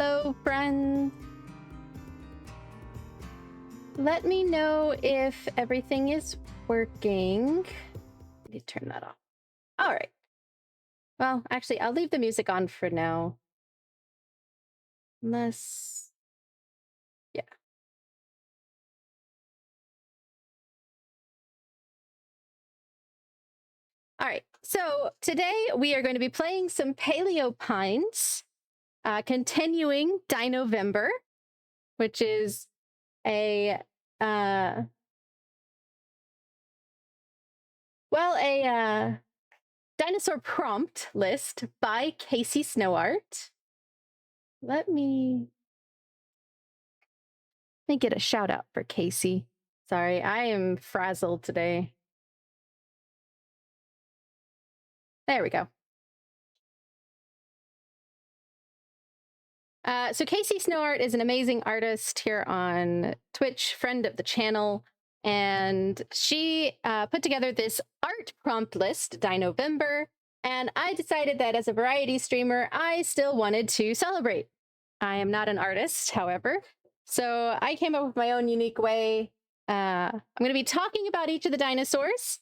Hello, friends. Let me know if everything is working. I need to turn that off. All right. Well, actually, I'll leave the music on for now. Unless... yeah. All right. So today we are going to be playing some PaleoPines, continuing Dinovember, which is a dinosaur prompt list by Casey Snowart. Let me get a shout out for Casey. Sorry, I am frazzled today. There we go. So Casey Snowart is an amazing artist here on Twitch, friend of the channel, and she put together this art prompt list, Dinovember, and I decided that as a variety streamer, I still wanted to celebrate. I am not an artist, however, so I came up with my own unique way. I'm going to be talking about each of the dinosaurs.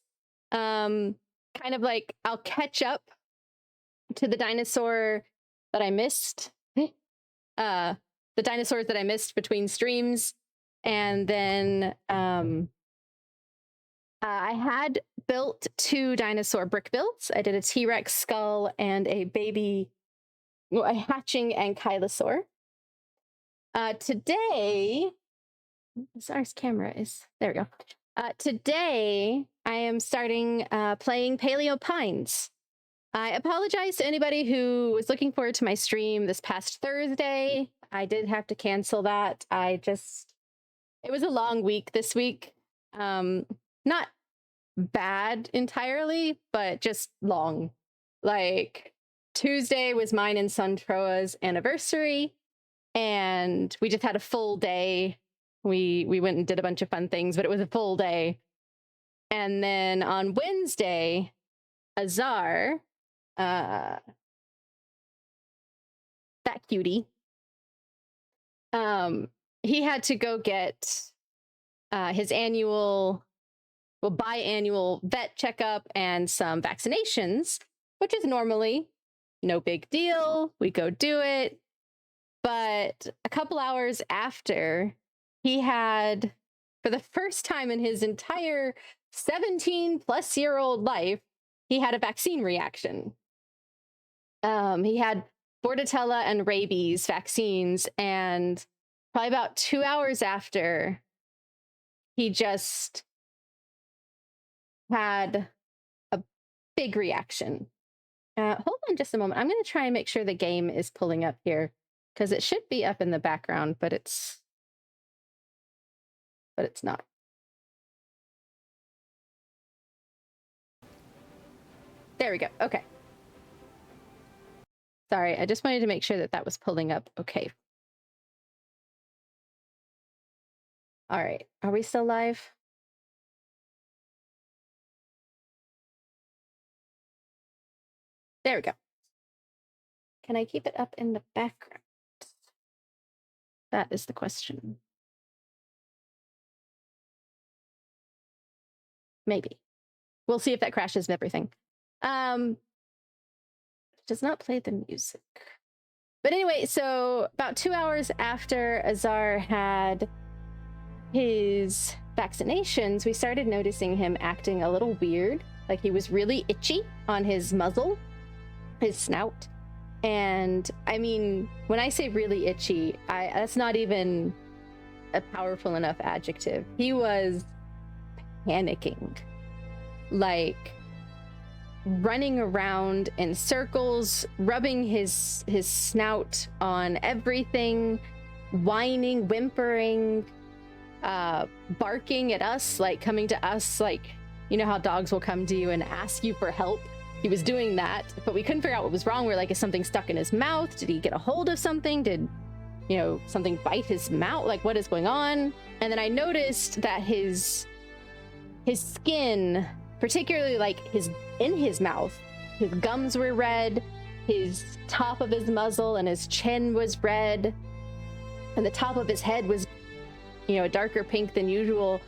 Kind of like I'll catch up to the dinosaur that I missed. The dinosaurs that I missed between streams. And then I had built 2 dinosaur brick builds. I did a T-Rex skull and a hatching ankylosaur. Today, Zar's camera is, there we go. Today, I am starting playing PaleoPines. I apologize to anybody who was looking forward to my stream this past Thursday. I did have to cancel that. It was a long week this week. Not bad entirely, but just long. Like, Tuesday was mine and son Troa's anniversary, and we just had a full day. We went and did a bunch of fun things, but it was a full day. And then on Wednesday, Azar, that cutie, he had to go get his biannual vet checkup and some vaccinations, which is normally no big deal. We go do it. But a couple hours after, he had, for the first time in his entire 17-plus-year-old life, he had a vaccine reaction. He had Bordetella and rabies vaccines, and probably about 2 hours after, he just had a big reaction. Hold on just a moment. I'm going to try and make sure the game is pulling up here, because it should be up in the background, but it's not. There we go. Okay. Sorry, I just wanted to make sure that was pulling up. Okay. All right. Are we still live? There we go. Can I keep it up in the background? That is the question. Maybe. We'll see if that crashes and everything. Does not play the music. But anyway, so about 2 hours after Azar had his vaccinations, we started noticing him acting a little weird. Like he was really itchy on his muzzle, his snout. And I mean, when I say really itchy, that's not even a powerful enough adjective. He was panicking. Like running around in circles, rubbing his snout on everything, whining, whimpering, barking at us, like coming to us, like, you know how dogs will come to you and ask you for help? He was doing that, but we couldn't figure out what was wrong. We're like, is something stuck in his mouth? Did he get a hold of something? Did, something bite his mouth? Like, what is going on? And then I noticed that his skin, particularly like in his mouth, his gums were red, his top of his muzzle and his chin was red, and the top of his head was, you know, a darker pink than usual.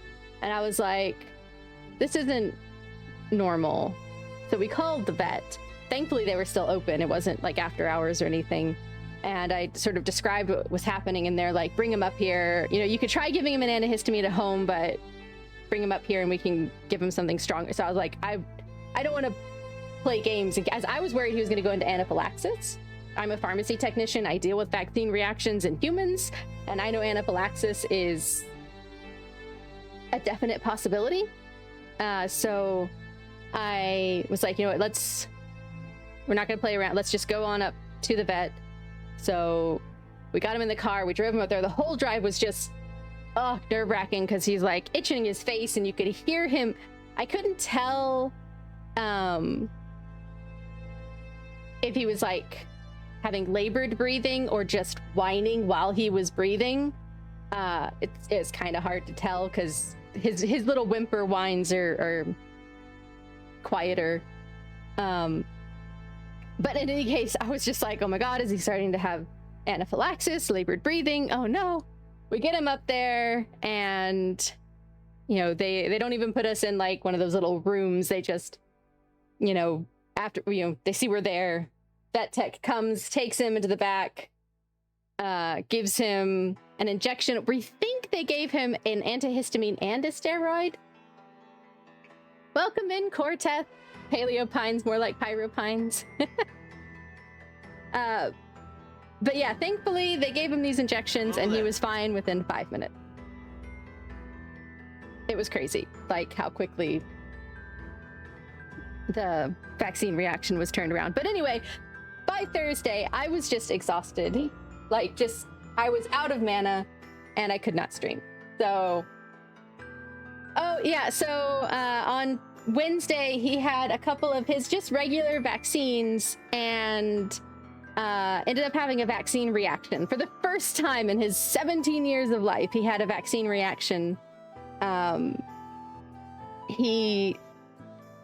And I was like, this isn't normal. So we called the vet. Thankfully, they were still open. It wasn't like after hours or anything. And I sort of described what was happening, and they're like, bring him up here. You know, you could try giving him an antihistamine at home, but bring him up here and we can give him something stronger. So I was like, I don't want to play games, as I was worried he was going to go into anaphylaxis. I'm a pharmacy technician. I deal with vaccine reactions in humans, and I know anaphylaxis is a definite possibility. So I was like, you know what, we're not going to play around. Let's just go on up to the vet. So we got him in the car. We drove him up there. The whole drive was just nerve-wracking because he's like itching his face, and you could hear him. I couldn't tell if he was like having labored breathing or just whining while he was breathing. It's kind of hard to tell because his little whimper whines are quieter. But in any case, I was just like, oh my God, is he starting to have anaphylaxis, labored breathing? Oh no. We get him up there, and you know, they don't even put us in like one of those little rooms. They just, you know, after, you know, they see we're there, vet tech comes, takes him into the back, gives him an injection. We think they gave him an antihistamine and a steroid. Welcome in, Corteth. PaleoPines, more like PyroPines. But yeah, thankfully they gave him these injections and he was fine within 5 minutes. It was crazy, like how quickly the vaccine reaction was turned around. But anyway, by Thursday, I was just exhausted. Like, just, I was out of mana and I could not stream. So, oh yeah, so on Wednesday, he had a couple of his just regular vaccines and ended up having a vaccine reaction. For the first time in his 17 years of life, he had a vaccine reaction. He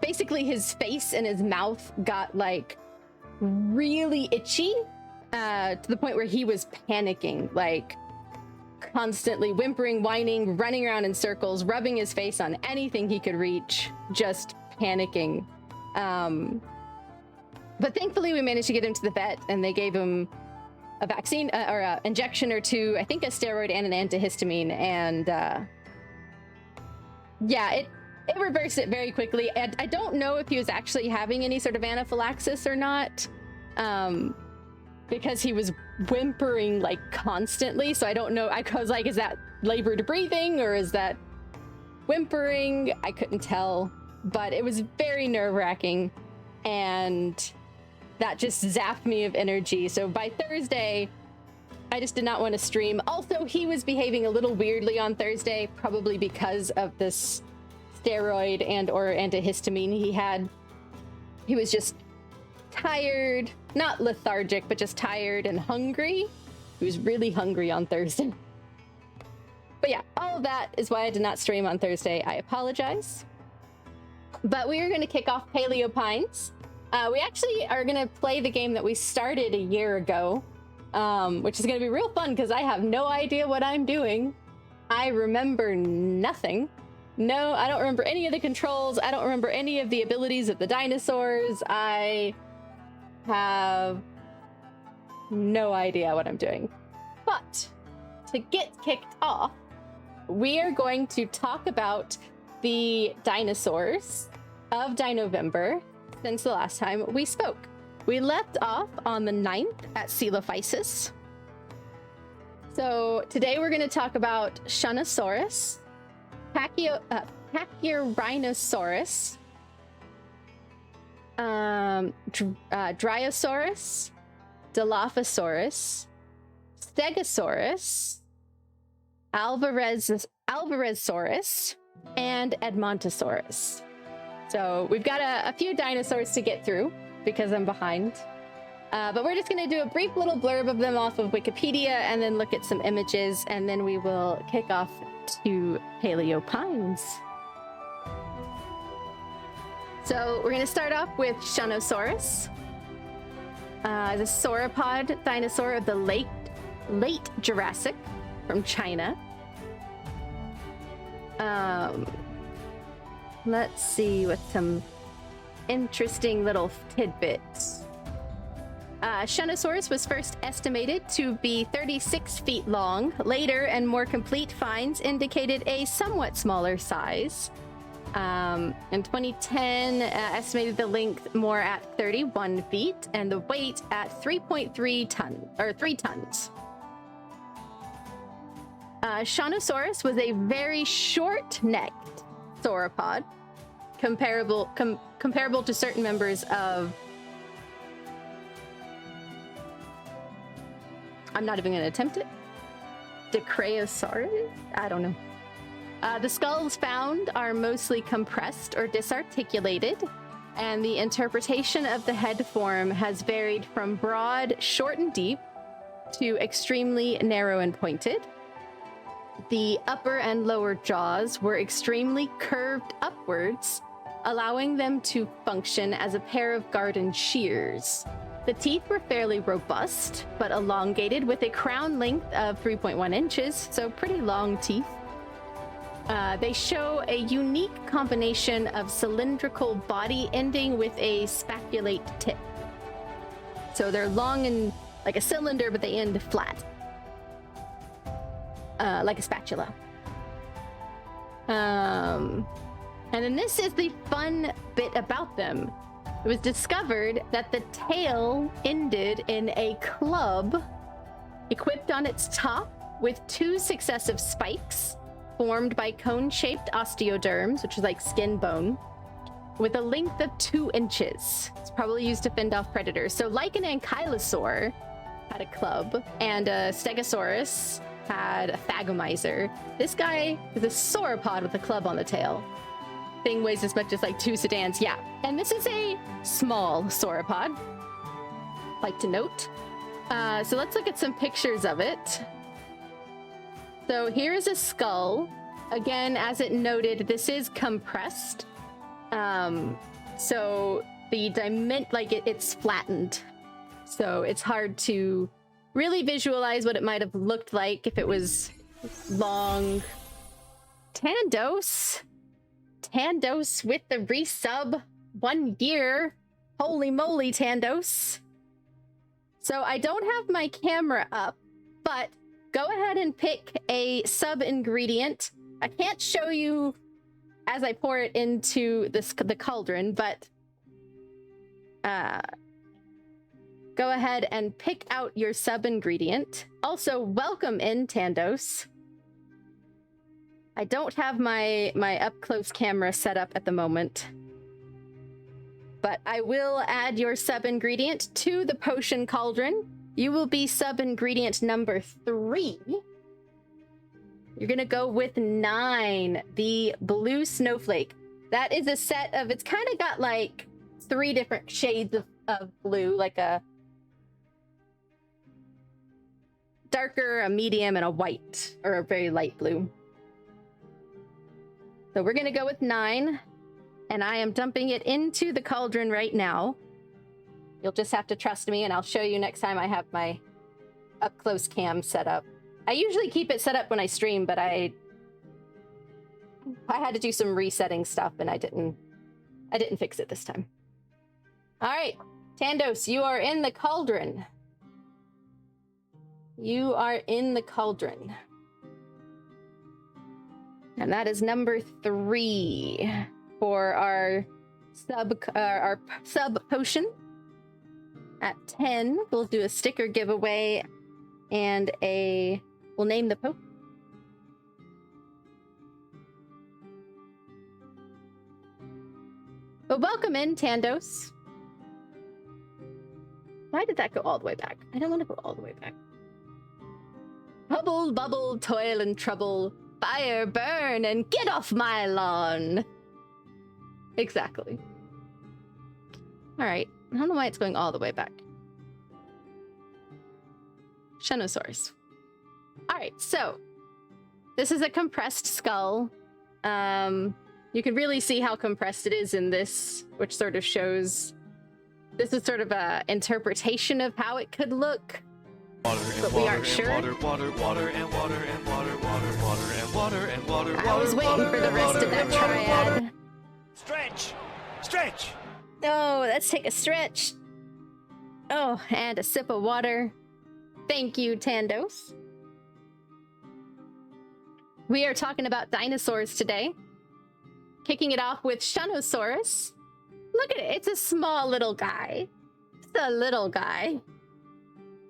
basically, his face and his mouth got like really itchy to the point where he was panicking, like constantly whimpering, whining, running around in circles, rubbing his face on anything he could reach, just panicking. But thankfully we managed to get him to the vet and they gave him a vaccine or an injection or two, I think a steroid and an antihistamine. And yeah, it reversed it very quickly. And I don't know if he was actually having any sort of anaphylaxis or not, because he was whimpering like constantly. So I don't know. I was like, is that labored breathing or is that whimpering? I couldn't tell, but it was very nerve-wracking. And that just zapped me of energy. So by Thursday, I just did not want to stream. Also, he was behaving a little weirdly on Thursday, probably because of this steroid and or antihistamine he had. He was just tired, not lethargic, but just tired and hungry. He was really hungry on Thursday. But yeah, all of that is why I did not stream on Thursday. I apologize. But we are going to kick off PaleoPines. We actually are going to play the game that we started a year ago, which is going to be real fun because I have no idea what I'm doing. I remember nothing. No, I don't remember any of the controls. I don't remember any of the abilities of the dinosaurs. I have no idea what I'm doing. But to get kicked off, we are going to talk about the dinosaurs of Dinovember since the last time we spoke. We left off on the 9th at Coelophysis. So today we're going to talk about Shunosaurus, Pachyrhinosaurus, Dryosaurus, Dilophosaurus, Stegosaurus, Alvarezsaurus, and Edmontosaurus. So we've got a few dinosaurs to get through because I'm behind. But we're just going to do a brief little blurb of them off of Wikipedia and then look at some images, and then we will kick off to PaleoPines. So we're going to start off with Shunosaurus. The sauropod dinosaur of the late Jurassic from China. Let's see what some interesting little tidbits. Shunosaurus was first estimated to be 36 feet long. Later and more complete finds indicated a somewhat smaller size. In 2010, estimated the length more at 31 feet and the weight at 3.3 tons, or 3 tons. Shunosaurus was a very short-necked sauropod, comparable to certain members of... I'm not even going to attempt it. Dicraeosaurus? I don't know. The skulls found are mostly compressed or disarticulated, and the interpretation of the head form has varied from broad, short and deep, to extremely narrow and pointed. The upper and lower jaws were extremely curved upwards, allowing them to function as a pair of garden shears. The teeth were fairly robust, but elongated with a crown length of 3.1 inches, so pretty long teeth. They show a unique combination of cylindrical body ending with a spaculate tip. So they're long and like a cylinder, but they end flat. Like a spatula. And then this is the fun bit about them. It was discovered that the tail ended in a club equipped on its top with 2 successive spikes formed by cone-shaped osteoderms, which is like skin bone, with a length of 2 inches. It's probably used to fend off predators. So like an ankylosaur had a club, and a stegosaurus had a thagomizer. This guy is a sauropod with a club on the tail. Thing weighs as much as like 2 sedans. Yeah. And this is a small sauropod, like to note. So let's look at some pictures of it. So here is a skull. Again, as it noted, this is compressed. So the it's flattened. So it's hard to really visualize what it might have looked like if it was long. Tandos with the resub 1 year. Holy moly, Tandos. So I don't have my camera up, but go ahead and pick a sub ingredient. I can't show you as I pour it into the cauldron, but go ahead and pick out your sub ingredient. Also, welcome in, Tandos. I don't have my up-close camera set up at the moment, but I will add your sub-ingredient to the potion cauldron. You will be sub-ingredient number 3. You're gonna go with 9, the blue snowflake. That is a set of, it's kind of got like 3 different shades of blue, like a darker, a medium, and a white, or a very light blue. So we're gonna go with 9, and I am dumping it into the cauldron right now. You'll just have to trust me, and I'll show you next time I have my up-close cam set up. I usually keep it set up when I stream, but I had to do some resetting stuff, and I didn't fix it this time. All right, Tandos, you are in the cauldron. You are in the cauldron. And that is number 3 for our sub potion. At 10, we'll do a sticker giveaway and we'll name the Pope. But welcome in, Tandos. Why did that go all the way back? I don't want to go all the way back. Hubble, bubble, toil and trouble. Fire, burn, and get off my lawn. Exactly. All right. I don't know why it's going all the way back. Shunosaurus. All right, so this is a compressed skull. You can really see how compressed it is in this, which sort of shows This is sort of a interpretation of how it could look, Water but we aren't sure. Water and water and water and water and water. I was waiting for the rest of that triad. Stretch! Stretch! Oh, let's take a stretch. Oh, and a sip of water. Thank you, Tandos. We are talking about dinosaurs today. Kicking it off with Shunosaurus. Look at it, it's a small little guy. It's a little guy.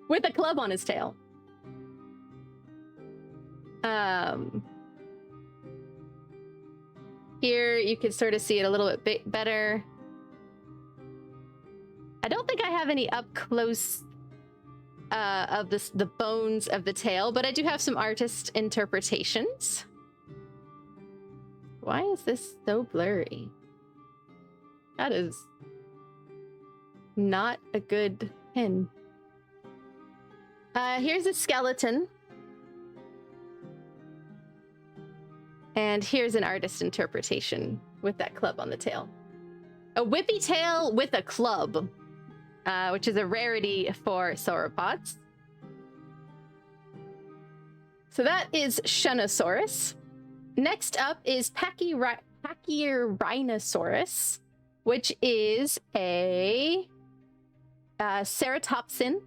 With a club on his tail. Here you can sort of see it a little bit better. I don't think I have any up close of the bones of the tail, but I do have some artist interpretations. Why is this so blurry? That is not a good pin. Here's a skeleton. And here's an artist interpretation with that club on the tail. A whippy tail with a club, which is a rarity for sauropods. So that is Shunosaurus. Next up is Pachyrhinosaurus, which is a ceratopsin.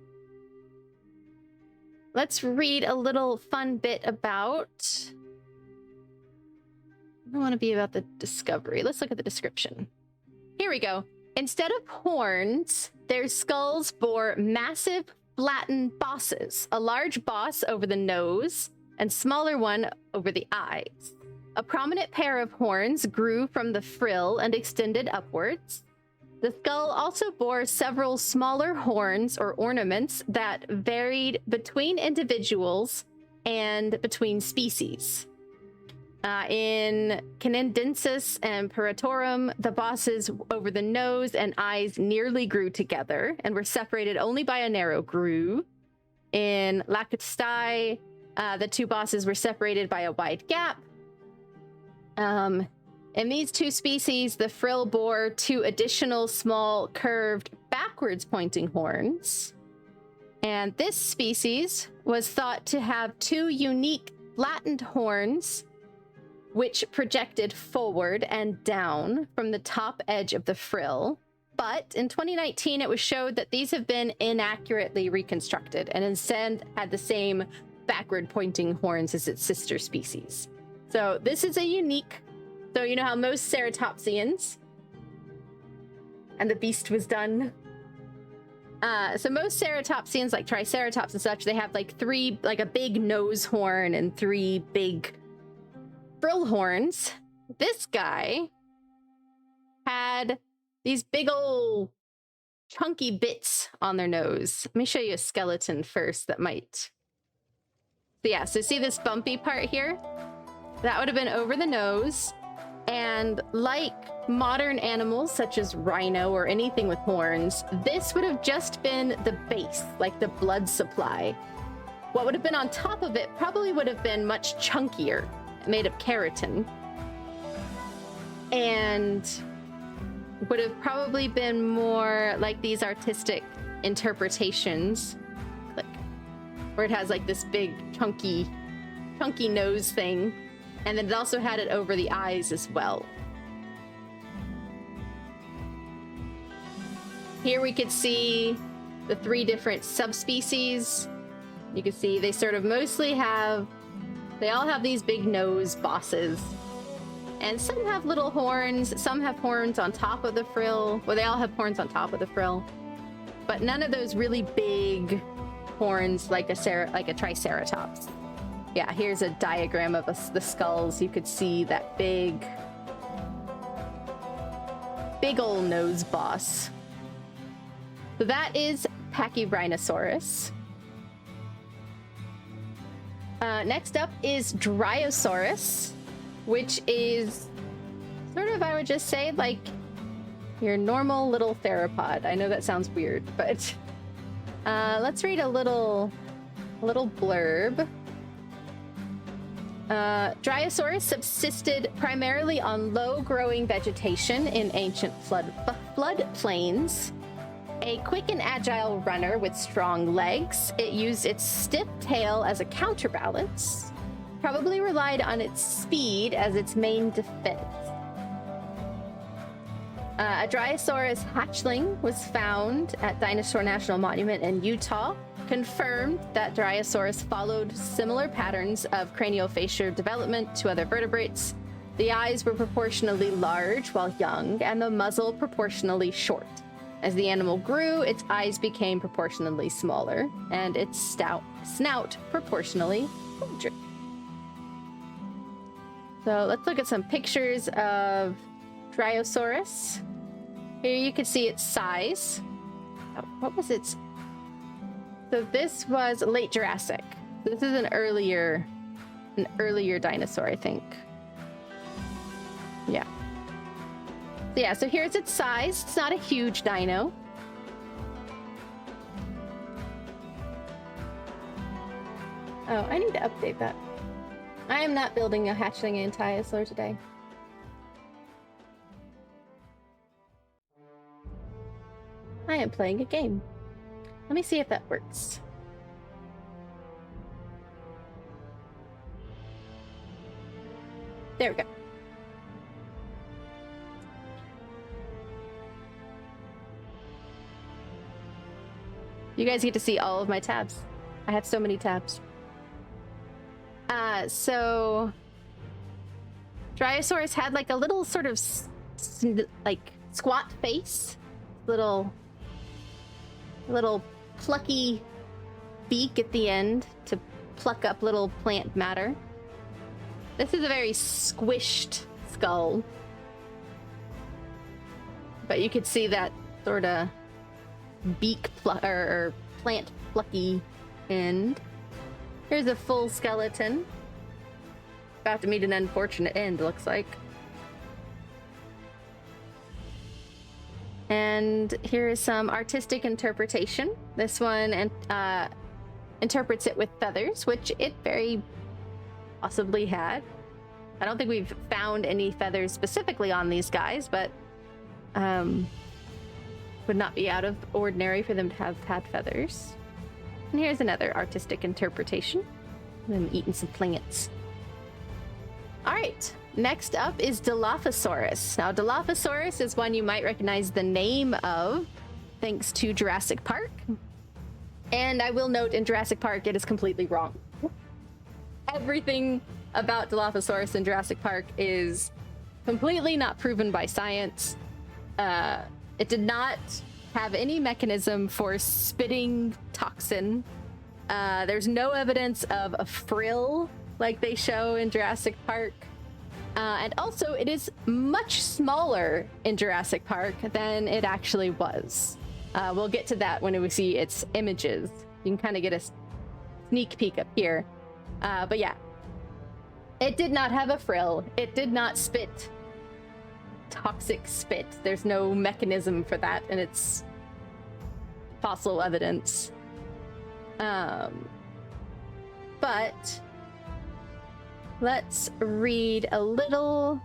Let's read a little fun bit about... I don't want to be about the discovery. Let's look at the description. Here we go. Instead of horns, their skulls bore massive flattened bosses, a large boss over the nose and smaller one over the eyes. A prominent pair of horns grew from the frill and extended upwards. The skull also bore several smaller horns or ornaments that varied between individuals and between species. In Canadensis and Paratorum, the bosses over the nose and eyes nearly grew together and were separated only by a narrow groove. In Lacustae, the two bosses were separated by a wide gap. In these two species, the frill bore two additional small, curved, backwards pointing horns. And this species was thought to have two unique flattened horns which projected forward and down from the top edge of the frill. But in 2019, it was showed that these have been inaccurately reconstructed and instead had the same backward pointing horns as its sister species. So this is a unique, so you know how most ceratopsians, and the beast was done. So most ceratopsians, like Triceratops and such, they have like a big nose horn and three big frill horns. This guy had these big old chunky bits on their nose. Let me show you a skeleton first that might... So yeah, so see this bumpy part here? That would have been over the nose. And like modern animals such as rhino or anything with horns, this would have just been the base, like the blood supply. What would have been on top of it probably would have been much chunkier, made of keratin, and would have probably been more like these artistic interpretations, like where it has like this big chunky nose thing, and then it also had it over the eyes as well. Here we could see the three different subspecies. You can see they sort of mostly have, they all have these big nose bosses. And some have little horns, some have horns on top of the frill. Well, they all have horns on top of the frill. But none of those really big horns like a Triceratops. Yeah, here's a diagram of the skulls. You could see that big old nose boss. So that is Pachyrhinosaurus. Next up is Dryosaurus, which is sort of, I would just say, like your normal little theropod. I know that sounds weird, but let's read a little blurb. Dryosaurus subsisted primarily on low-growing vegetation in ancient flood plains. A quick and agile runner with strong legs, it used its stiff tail as a counterbalance, probably relied on its speed as its main defense. A Dryosaurus hatchling was found at Dinosaur National Monument in Utah, confirmed that Dryosaurus followed similar patterns of craniofacial development to other vertebrates. The eyes were proportionally large while young, and the muzzle proportionally short. As the animal grew, its eyes became proportionally smaller, and its snout proportionally larger. So let's look at some pictures of Dryosaurus. Here you can see its size. Oh, what was its? So this was late Jurassic. This is an earlier dinosaur, I think. Yeah. So yeah, so here's its size. It's not a huge dino. Oh, I need to update that. I am not building a hatchling Antiosaur today. I am playing a game. Let me see if that works. There we go. You guys get to see all of my tabs. I have so many tabs. So Dryosaurus had like a little sort of like squat face, little plucky beak at the end to pluck up little plant matter. This is a very squished skull, but you could see that sort of beak or plant plucky end. Here's a full skeleton. About to meet an unfortunate end, looks like. And here is some artistic interpretation. This one interprets it with feathers, which it very possibly had. I don't think we've found any feathers specifically on these guys, but would not be out of ordinary for them to have had feathers. And here's another artistic interpretation. I'm eating some plants. All right, next up is Dilophosaurus. Now, Dilophosaurus is one you might recognize the name of, thanks to Jurassic Park. And I will note, in Jurassic Park, it is completely wrong. Everything about Dilophosaurus in Jurassic Park is completely not proven by science. It did not have any mechanism for spitting toxin. There's no evidence of a frill like they show in Jurassic Park. And also, it is much smaller in Jurassic Park than it actually was. We'll get to that when we see its images. You can kind of get a sneak peek up here. But yeah, it did not have a frill. It did not spit toxic spit. There's no mechanism for that in its fossil evidence. But let's read a little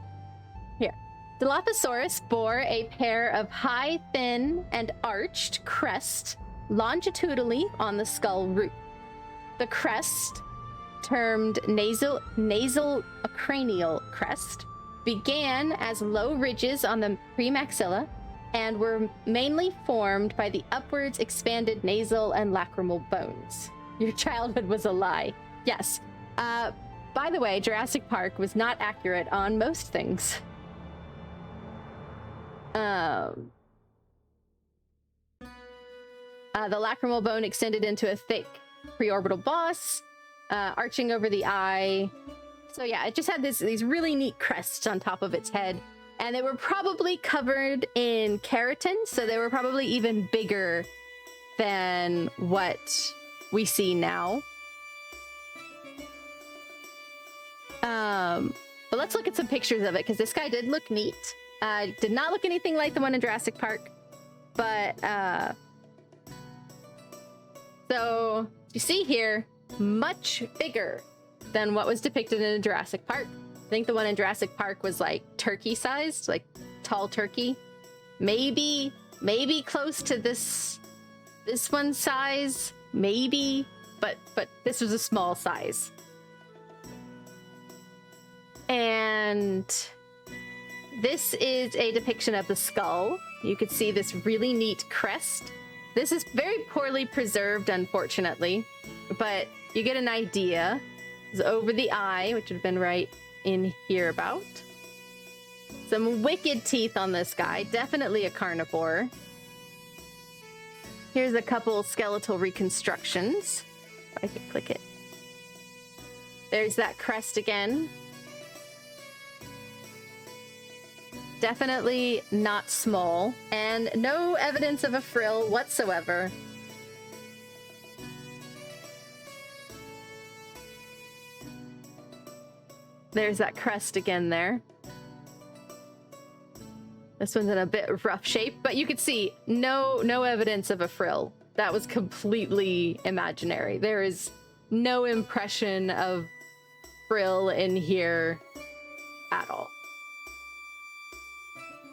here. Dilophosaurus bore a pair of high, thin, and arched crests longitudinally on the skull root. The crest, termed nasal-cranial crest, began as low ridges on the premaxilla and were mainly formed by the upwards expanded nasal and lacrimal bones. Your childhood was a lie. Yes. By the way, Jurassic Park was not accurate on most things. The lacrimal bone extended into a thick preorbital boss, arching over the eye. So yeah, it just had these really neat crests on top of its head, and they were probably covered in keratin, so they were probably even bigger than what we see now. But let's look at some pictures of it, because this guy did look neat. Did not look anything like the one in Jurassic Park, but so you see here, much bigger than what was depicted in Jurassic Park. I think the one in Jurassic Park was like turkey sized, like tall turkey. Maybe maybe close to this one's size, maybe, but this was a small size. And this is a depiction of the skull. You could see this really neat crest. This is very poorly preserved, unfortunately, but you get an idea. It's over the eye, which would have been right in here about. Some wicked teeth on this guy. Definitely a carnivore. Here's a couple skeletal reconstructions. If I could click it. There's that crest again. Definitely not small, and no evidence of a frill whatsoever. There's that crest again there. This one's in a bit rough shape, but you could see no evidence of a frill. That was completely imaginary. There is no impression of frill in here at all.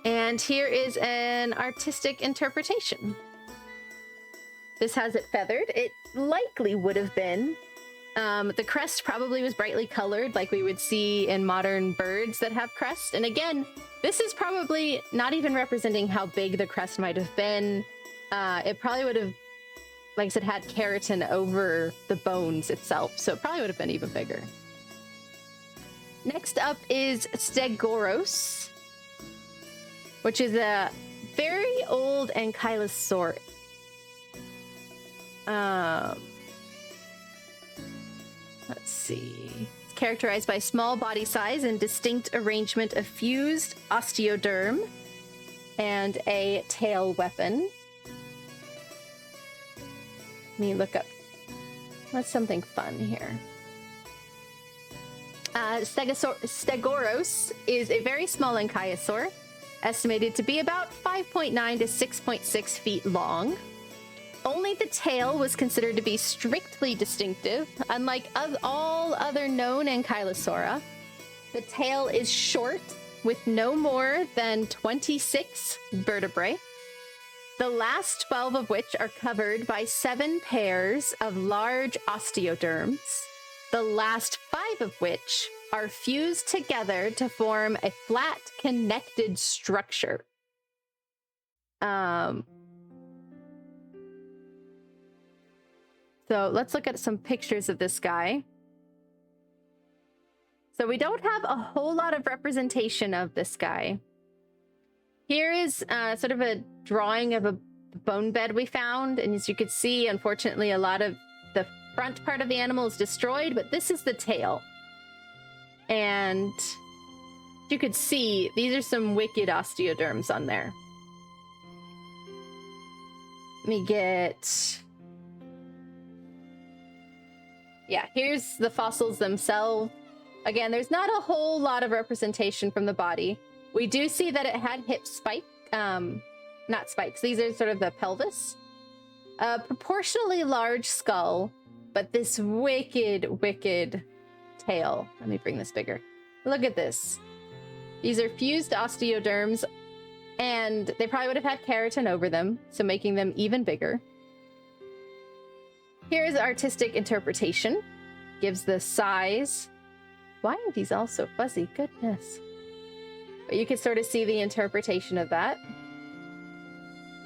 And here is an artistic interpretation. This has it feathered. It likely would have been. The crest probably was brightly colored like we would see in modern birds that have crest. And again, this is probably not even representing how big the crest might have been. It probably would have, like I said, had keratin over the bones itself. So it probably would have been even bigger. Next up is Stegoros, which is a very old ankylosaur. Let's see. It's characterized by small body size and distinct arrangement of fused osteoderm and a tail weapon. Let me look up. What's something fun here? Stegoros is a very small ankylosaur, estimated to be about 5.9 to 6.6 feet long. Only the tail was considered to be strictly distinctive. Unlike all other known ankylosaura, the tail is short with no more than 26 vertebrae, the last 12 of which are covered by 7 pairs of large osteoderms, the last 5 of which are fused together to form a flat, connected structure. So let's look at some pictures of this guy. So we don't have a whole lot of representation of this guy. Here is sort of a drawing of a bone bed we found. And as you can see, unfortunately, a lot of the front part of the animal is destroyed, but this is the tail. And you could see these are some wicked osteoderms on there. Let me get... Yeah, here's the fossils themselves. Again, there's not a whole lot of representation from the body. We do see that it had hip spike, not spikes. These are sort of the pelvis. A proportionally large skull, but this wicked tail. Let me bring this bigger. Look at this. These are fused osteoderms, and they probably would have had keratin over them, so making them even bigger. Here's artistic interpretation. Gives the size. Why are these all so fuzzy? Goodness. But you can sort of see the interpretation of that.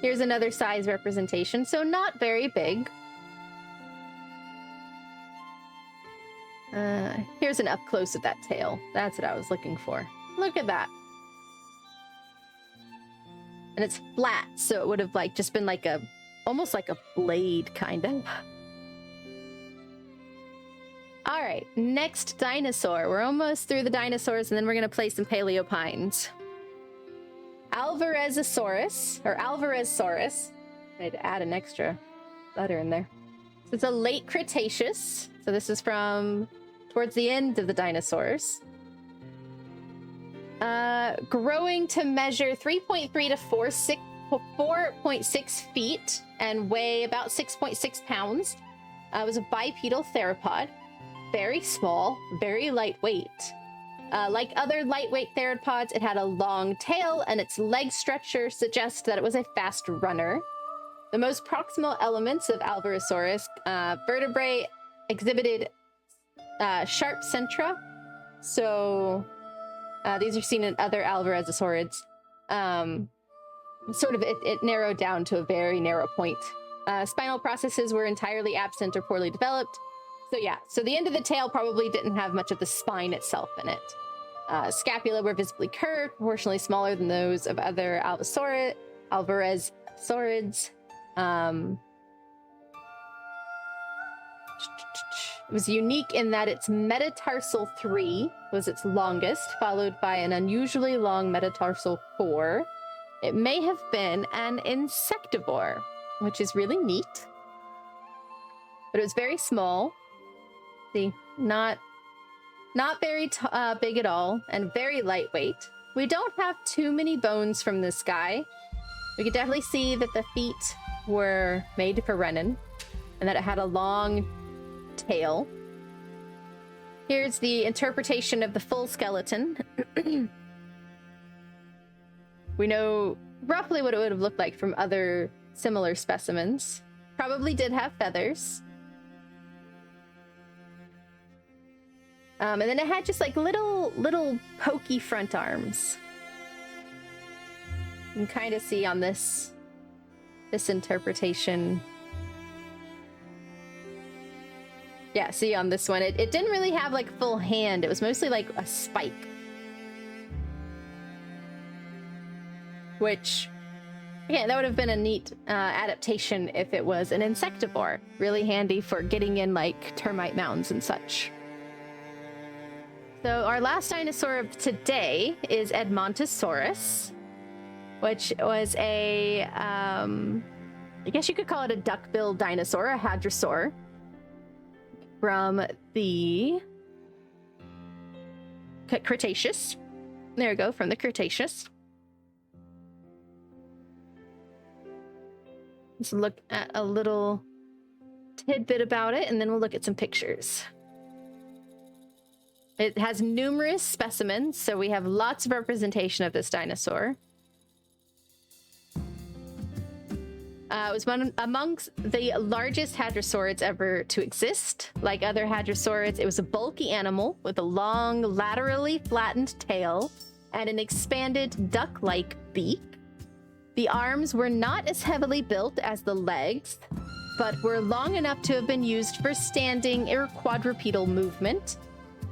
Here's another size representation, so not very big. Here's an up close of that tail. That's what I was looking for. Look at that. And it's flat, so it would have like just been like almost like a blade, kind of. All right, next dinosaur. We're almost through the dinosaurs, and then we're going to play some PaleoPines. Alvarezsaurus, or Alvarezsaurus. I had to add an extra letter in there. So it's a late Cretaceous. So this is from towards the end of the dinosaurs. Growing to measure 3.3 to 4.6 feet and weigh about 6.6 pounds. It was a bipedal theropod. Very small, very lightweight. Like other lightweight theropods, it had a long tail, and its leg structure suggests that it was a fast runner. The most proximal elements of Alvarezsaurus vertebrae exhibited sharp centra. So these are seen in other Alvarezsaurids. It narrowed down to a very narrow point. Spinal processes were entirely absent or poorly developed. So the end of the tail probably didn't have much of the spine itself in it. Scapula were visibly curved, proportionally smaller than those of other Alvarezsaurids. It was unique in that its metatarsal 3 was its longest, followed by an unusually long metatarsal 4. It may have been an insectivore, which is really neat. But it was very small. See, not very big at all, and very lightweight. We don't have too many bones from this guy. We could definitely see that the feet were made for running, and that it had a long tail. Here's the interpretation of the full skeleton. We know roughly what it would have looked like from other similar specimens. Probably did have feathers. And then it had just like little pokey front arms. You can kind of see on this interpretation. Yeah, see on this one, it didn't really have like full hand. It was mostly like a spike. Which, again, that would have been a neat adaptation if it was an insectivore. Really handy for getting in like termite mounds and such. So our last dinosaur of today is Edmontosaurus, which was a, I guess you could call it a duck-billed dinosaur, a hadrosaur, from the Cretaceous. There we go, from the Cretaceous. Let's look at a little tidbit about it, and then we'll look at some pictures. It has numerous specimens, so we have lots of representation of this dinosaur. It was one amongst the largest hadrosaurids ever to exist. Like other hadrosaurids, it was a bulky animal with a long, laterally flattened tail and an expanded duck-like beak. The arms were not as heavily built as the legs, but were long enough to have been used for standing or quadrupedal movement.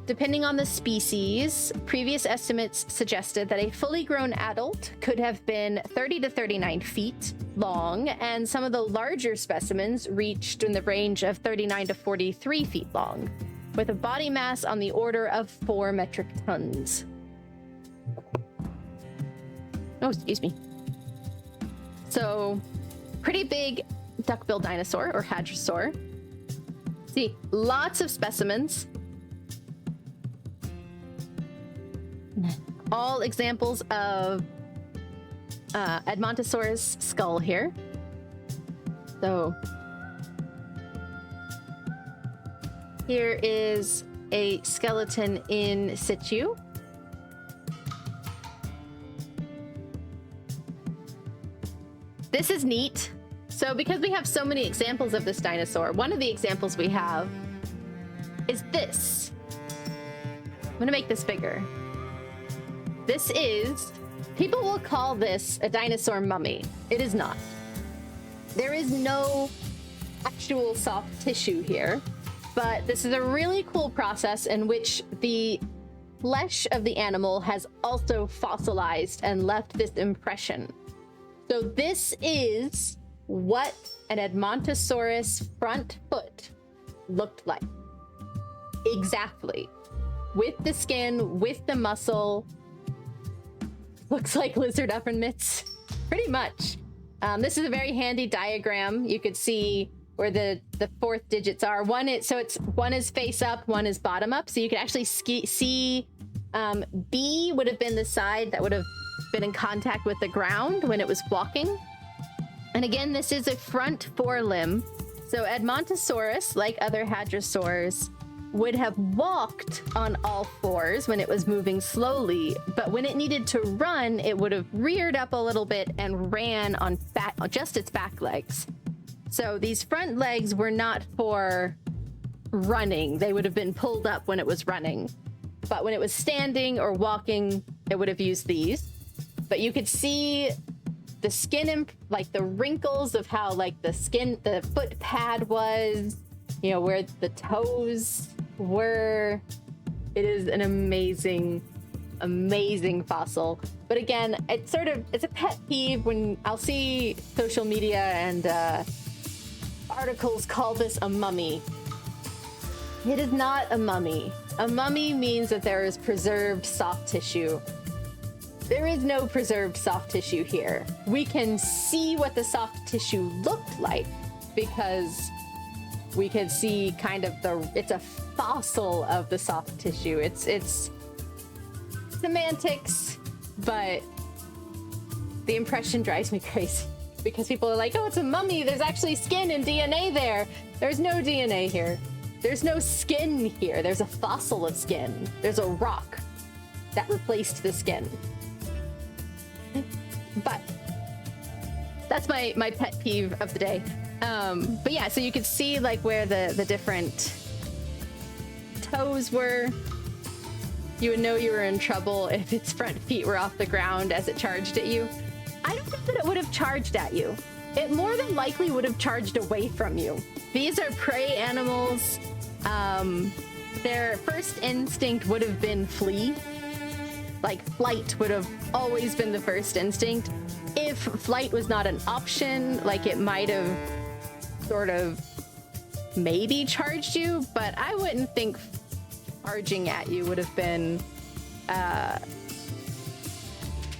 Depending on the species, previous estimates suggested that a fully grown adult could have been 30 to 39 feet long, and some of the larger specimens reached in the range of 39 to 43 feet long, with a body mass on the order of 4 metric tons. Oh, excuse me. So, pretty big duck-billed dinosaur, or hadrosaur. See, lots of specimens. All examples of Edmontosaurus skull here. So here is a skeleton in situ. This is neat. So because we have so many examples of this dinosaur, one of the examples we have is this. I'm gonna make this bigger. This is, people will call this a dinosaur mummy. It is not. There is no actual soft tissue here, but this is a really cool process in which the flesh of the animal has also fossilized and left this impression. So this is what an Edmontosaurus front foot looked like. Exactly. With the skin, with the muscle. Looks like lizard upper mitts, pretty much. This is a very handy diagram. You could see where the fourth digits are. One is face up, one is bottom up. So you can actually see B would have been the side that would have been in contact with the ground when it was walking. And again, this is a front forelimb. So Edmontosaurus, like other hadrosaurs, would have walked on all fours when it was moving slowly, but when it needed to run, it would have reared up a little bit and ran on just its back legs. So these front legs were not for running. They would have been pulled up when it was running. But when it was standing or walking, it would have used these. But you could see the skin, like the wrinkles of how like the foot pad was, you know, where the toes were. It is an amazing, amazing fossil. But again, it's a pet peeve when I'll see social media and articles call this a mummy. It is not a mummy. A mummy means that there is preserved soft tissue. There is no preserved soft tissue here. We can see what the soft tissue looked like because we could see kind of it's a fossil of the soft tissue. It's semantics, but the impression drives me crazy because people are like, oh, it's a mummy. There's actually skin and DNA there. There's no DNA here. There's no skin here. There's a fossil of skin. There's a rock that replaced the skin. But that's my pet peeve of the day. But yeah, so you could see like where the different toes were. You would know you were in trouble if its front feet were off the ground as it charged at you. I don't think that it would have charged at you. It more than likely would have charged away from you. These are prey animals. Their first instinct would have been flee. Like flight would have always been the first instinct. If flight was not an option, like it might have sort of maybe charged you, but I wouldn't think charging at you would have been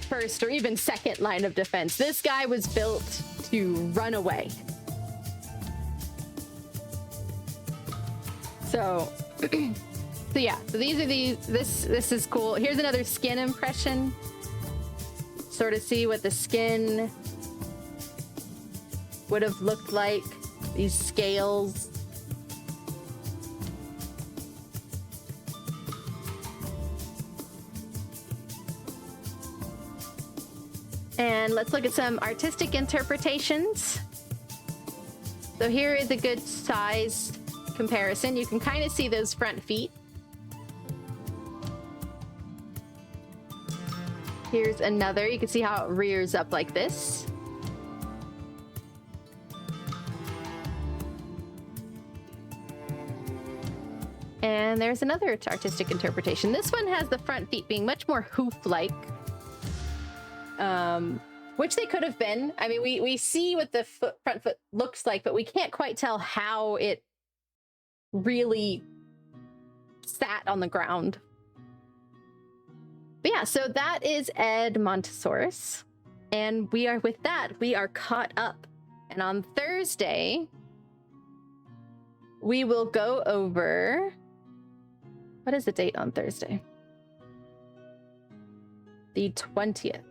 first or even second line of defense. This guy was built to run away. So yeah, so these are this is cool. Here's another skin impression. Sort of see what the skin would have looked like. These scales. And let's look at some artistic interpretations. So here is a good size comparison. You can kind of see those front feet. Here's another. You can see how it rears up like this. And there's another artistic interpretation. This one has the front feet being much more hoof-like, which they could have been. I mean, we see what the front foot looks like, but we can't quite tell how it really sat on the ground. But yeah, so that is Edmontosaurus. And we are caught up. And on Thursday, we will go over... What is the date on Thursday? The 20th.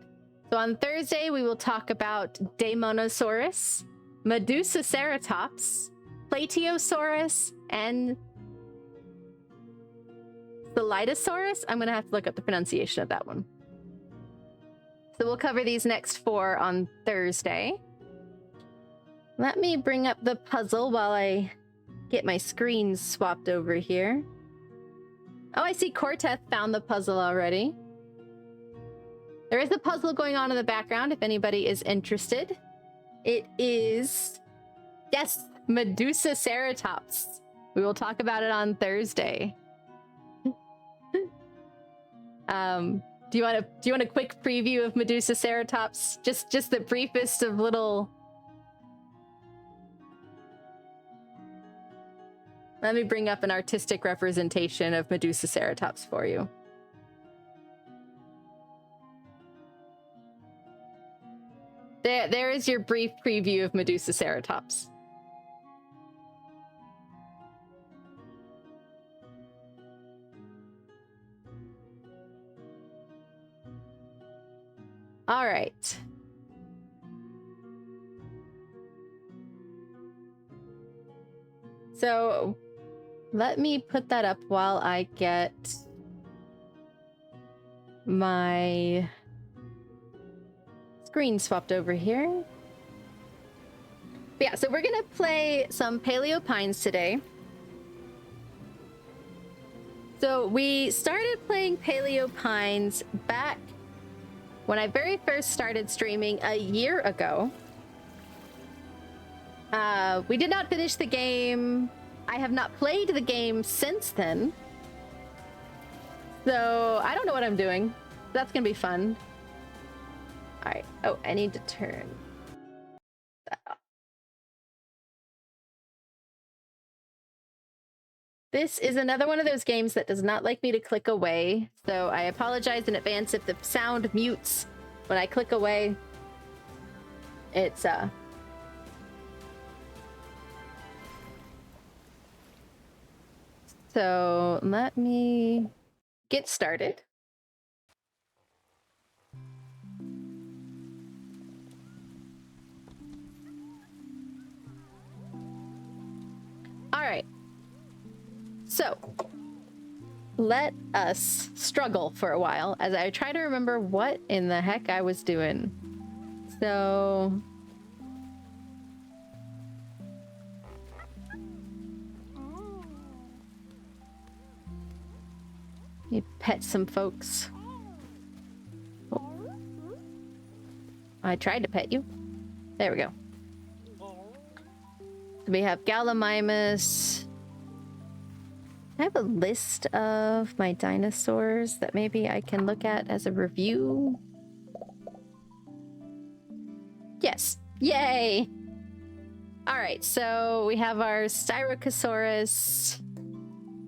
So on Thursday, we will talk about Daemonosaurus, Medusaceratops, Plateosaurus, and Solidosaurus. I'm going to have to look up the pronunciation of that one. So we'll cover these next four on Thursday. Let me bring up the puzzle while I get my screen swapped over here. Oh, I see Corteth found the puzzle already. There is a puzzle going on in the background if anybody is interested. It is, yes, Medusaceratops. We will talk about it on Thursday. Do you want a quick preview of Medusaceratops? Just the briefest of little. Let me bring up an artistic representation of Medusaceratops for you. There is your brief preview of Medusaceratops. All right. So Let me put that up while I get my screen swapped over here. But yeah, so we're gonna play some PaleoPines today. So we started playing PaleoPines back when I very first started streaming a year ago. We did not finish the game. I have not played the game since then. So I don't know what I'm doing. That's gonna be fun. All right. Oh, I need to turn that off. This is another one of those games that does not like me to click away. So I apologize in advance if the sound mutes when I click away. It's So let me get started. All right. So let us struggle for a while as I try to remember what in the heck I was doing. So you pet some folks. Oh. I tried to pet you. There we go. We have Gallimimus. I have a list of my dinosaurs that maybe I can look at as a review. Yes. Yay! All right, so we have our Styracosaurus,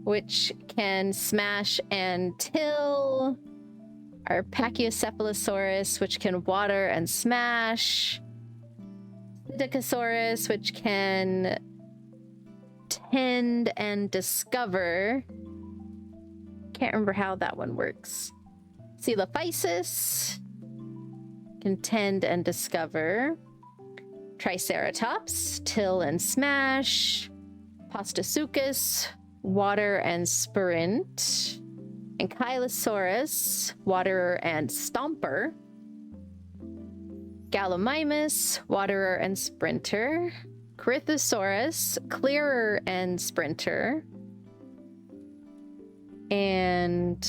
which can smash and till. Our Pachycephalosaurus, which can water and smash. Psittacosaurus, which can tend and discover. Can't remember how that one works. Coelophysis can tend and discover. Triceratops, till and smash. Postosuchus, water and sprint. Ankylosaurus, waterer and stomper. Gallimimus, waterer and sprinter. Corythosaurus, clearer and sprinter. And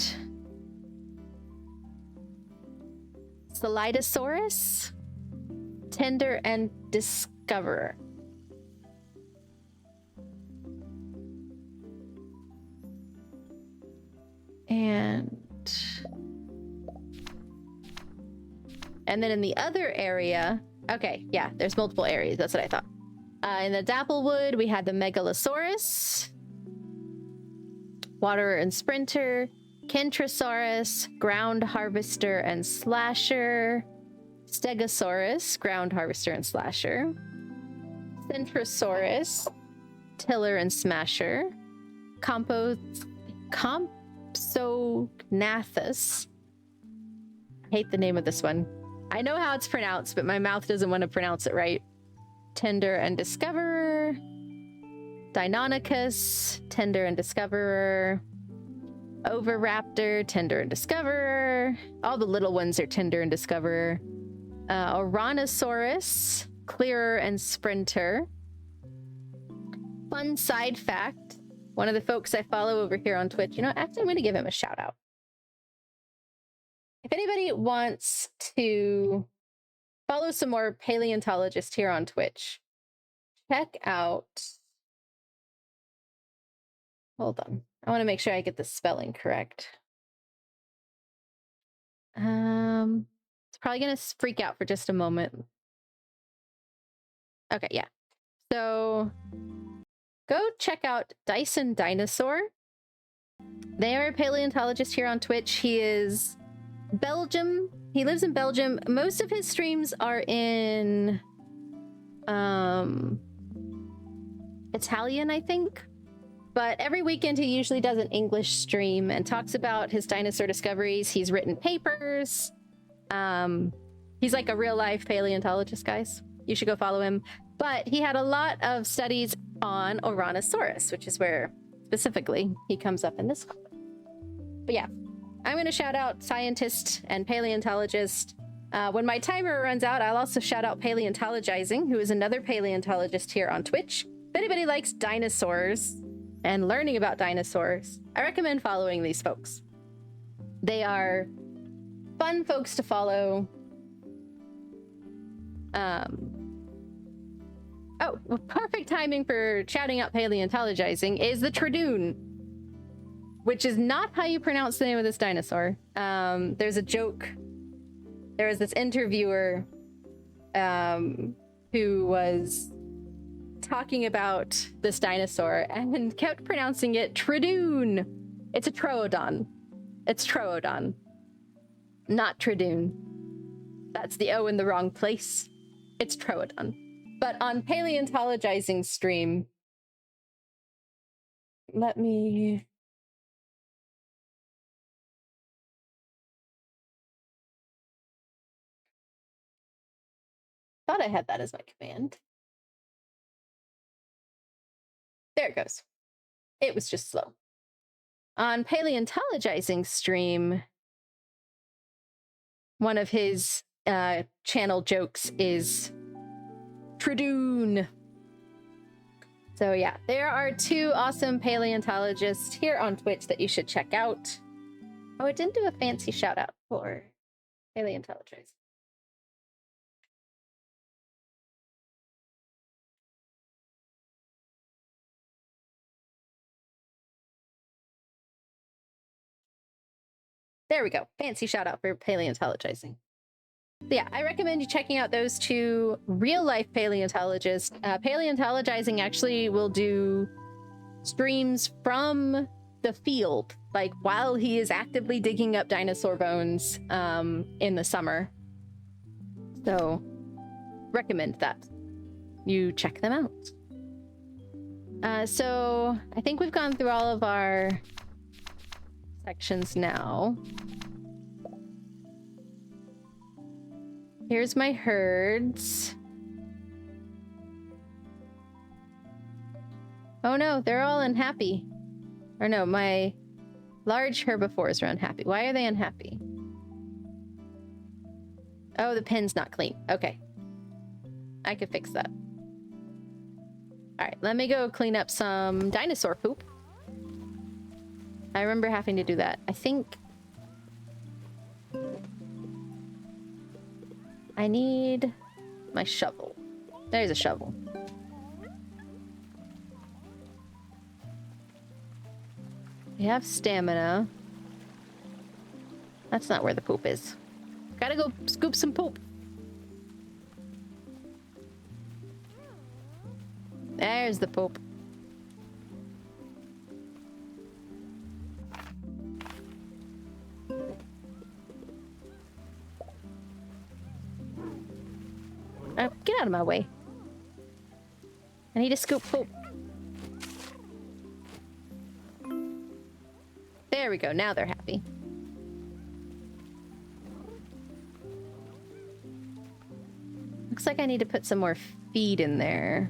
Solidosaurus, tender and discoverer. And then in the other area, okay, yeah, there's multiple areas. That's what I thought. In the Dapplewood, we had the Megalosaurus, waterer and sprinter, Kentrosaurus, ground harvester and slasher, Stegosaurus, ground harvester and slasher, Centrosaurus, tiller and smasher, Compsognathus. I hate the name of this one. I know how it's pronounced, but my mouth doesn't want to pronounce it right. Tender and discoverer, Deinonychus, tender and discoverer, Oviraptor, tender and discoverer. All the little ones are tender and discoverer. Ouranosaurus, clearer and sprinter. Fun side fact, one of the folks I follow over here on Twitch, actually I'm going to give him a shout out. If anybody wants to follow some more paleontologists here on Twitch, check out... Hold on. I want to make sure I get the spelling correct. It's probably going to freak out for just a moment. Okay, yeah. So go check out Dyson Dinosaur. They are a paleontologist here on Twitch. He is Belgium. He lives in Belgium. Most of his streams are in Italian, I think. But every weekend he usually does an English stream and talks about his dinosaur discoveries. He's written papers. He's like a real life paleontologist, guys. You should go follow him. But he had a lot of studies on Ouranosaurus, which is where specifically, he comes up in this. But yeah, I'm going to shout out scientist and paleontologist. When my timer runs out, I'll also shout out Paleontologizing, who is another paleontologist here on Twitch. If anybody likes dinosaurs and learning about dinosaurs, I recommend following these folks. They are fun folks to follow. Oh, well, perfect timing for shouting out Paleontologizing is the Tradoon, which is not how you pronounce the name of this dinosaur. There's a joke. There was this interviewer who was talking about this dinosaur and kept pronouncing it Tradoon. It's a Troodon. It's Troodon, not Tradoon. That's the O in the wrong place. It's Troodon. But on Paleontologizing stream, let me... Thought I had that as my command. There it goes. It was just slow. On Paleontologizing stream, one of his channel jokes is Tradoon. So yeah, there are two awesome paleontologists here on Twitch that you should check out. Oh, it didn't do a fancy shout out for Paleontologizing. There we go. Fancy shout out for Paleontologizing. So yeah, I recommend you checking out those two real-life paleontologists. Paleontologizing actually will do streams from the field, like while he is actively digging up dinosaur bones in the summer. So recommend that you check them out. So I think we've gone through all of our sections now. Here's my herds. Oh no, they're all unhappy. Or no, my large herbivores are unhappy. Why are they unhappy? Oh, the pen's not clean. Okay. I could fix that. Alright, let me go clean up some dinosaur poop. I remember having to do that. I think... I need my shovel. There's a shovel. We have stamina. That's not where the poop is. Gotta go scoop some poop. There's the poop. Oh, get out of my way. I need to scoop poop. There we go. Now they're happy. Looks like I need to put some more feed in there.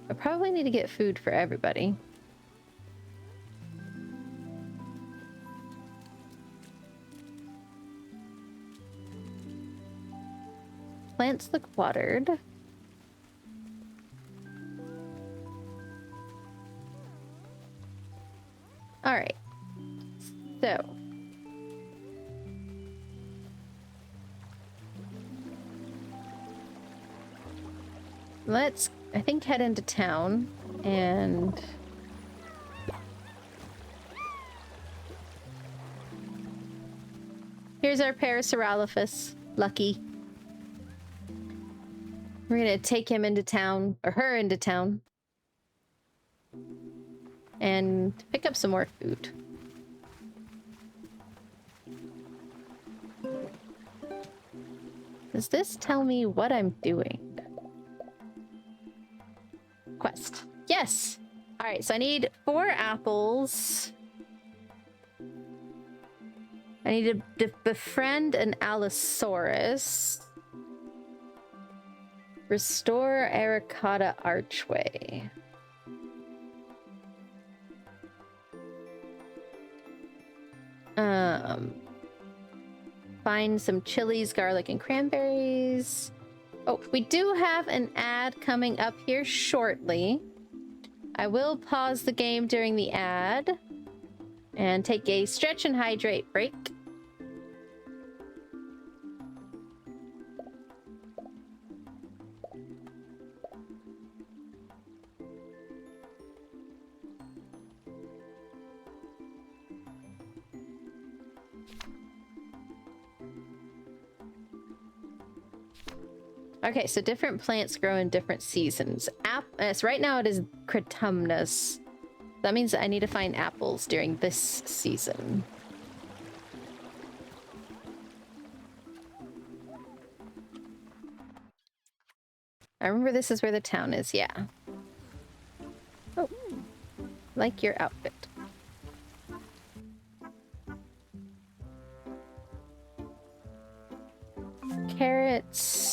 I probably need to get food for everybody. Plants look watered. All right. So. Let's, I think, head into town and... Here's our Parasaurolophus, Lucky. We're gonna take him into town, or her into town, and pick up some more food. Does this tell me what I'm doing? Quest. Yes! Alright, so I need 4 apples. I need to befriend an Allosaurus. Restore Aerocotta Archway. Find some chilies, garlic, and cranberries. Oh, we do have an ad coming up here shortly. I will pause the game during the ad and take a stretch and hydrate break. Okay, so different plants grow in different seasons. So right now it is Critumnus. That means I need to find apples during this season. I remember this is where the town is, yeah. Oh, like your outfit. Carrots.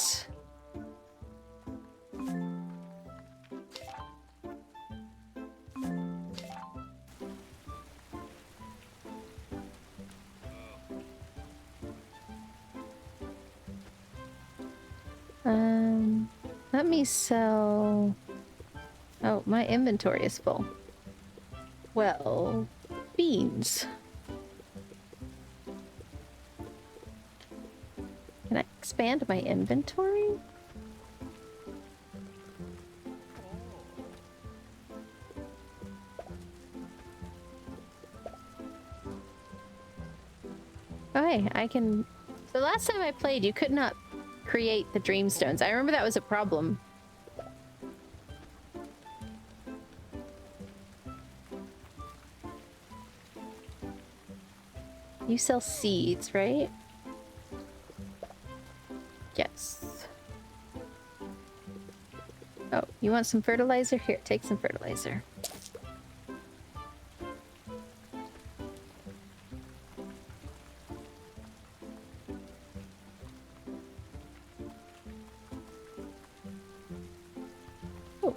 Let me sell... Oh, my inventory is full. Well, beans. Can I expand my inventory? Okay, I can... So last time I played, you could not create the dreamstones. I remember that was a problem. You sell seeds, right? Yes. Oh, you want some fertilizer? Here, take some fertilizer. Oh.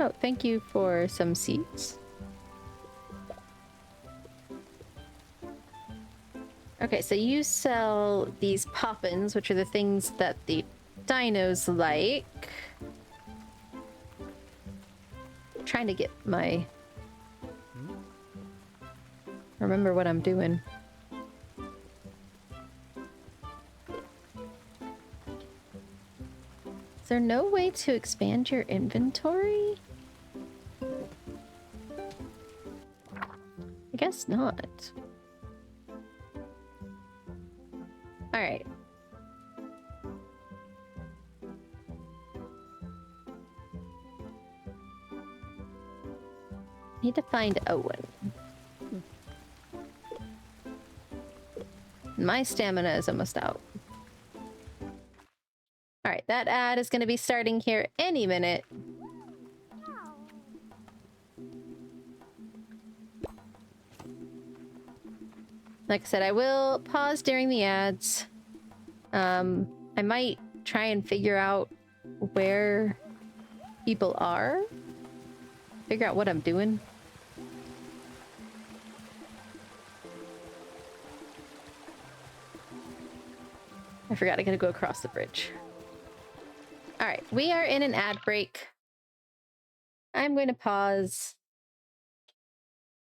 Oh, thank you for some seeds. Okay, so you sell these poppins, which are the things that the dinos like. I'm trying to get my... Remember what I'm doing. Is there no way to expand your inventory? I guess not. All right. Need to find Owen. My stamina is almost out. All right, that ad is going to be starting here any minute. Like I said, I will pause during the ads. I might try and figure out where people are. Figure out what I'm doing. I forgot I gotta go across the bridge. All right, we are in an ad break. I'm going to pause.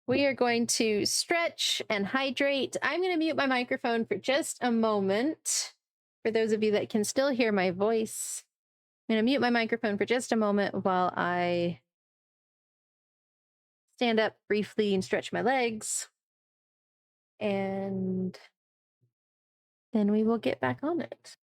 We are going to stretch and hydrate. I'm going to mute my microphone for just a moment. For those of you that can still hear my voice, I'm going to mute my microphone for just a moment while I stand up briefly and stretch my legs. And then we will get back on it.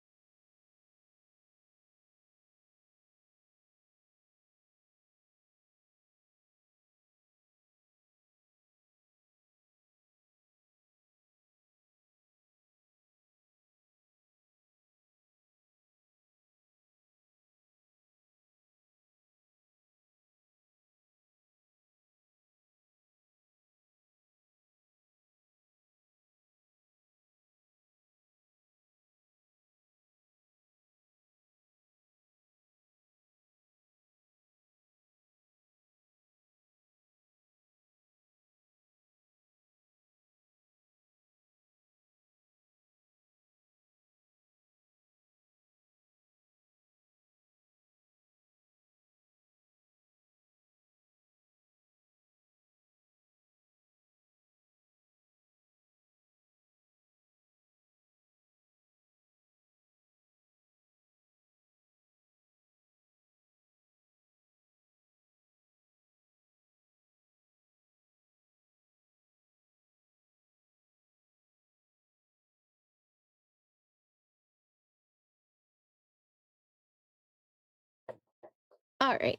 All right.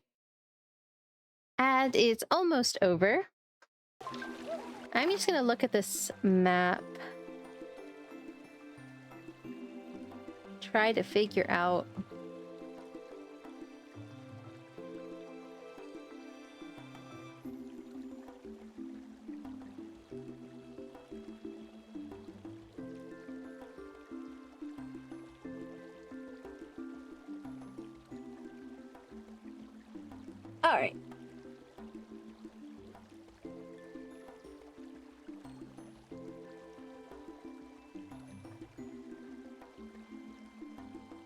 Ad is almost over. I'm just gonna look at this map. Try to figure out all right.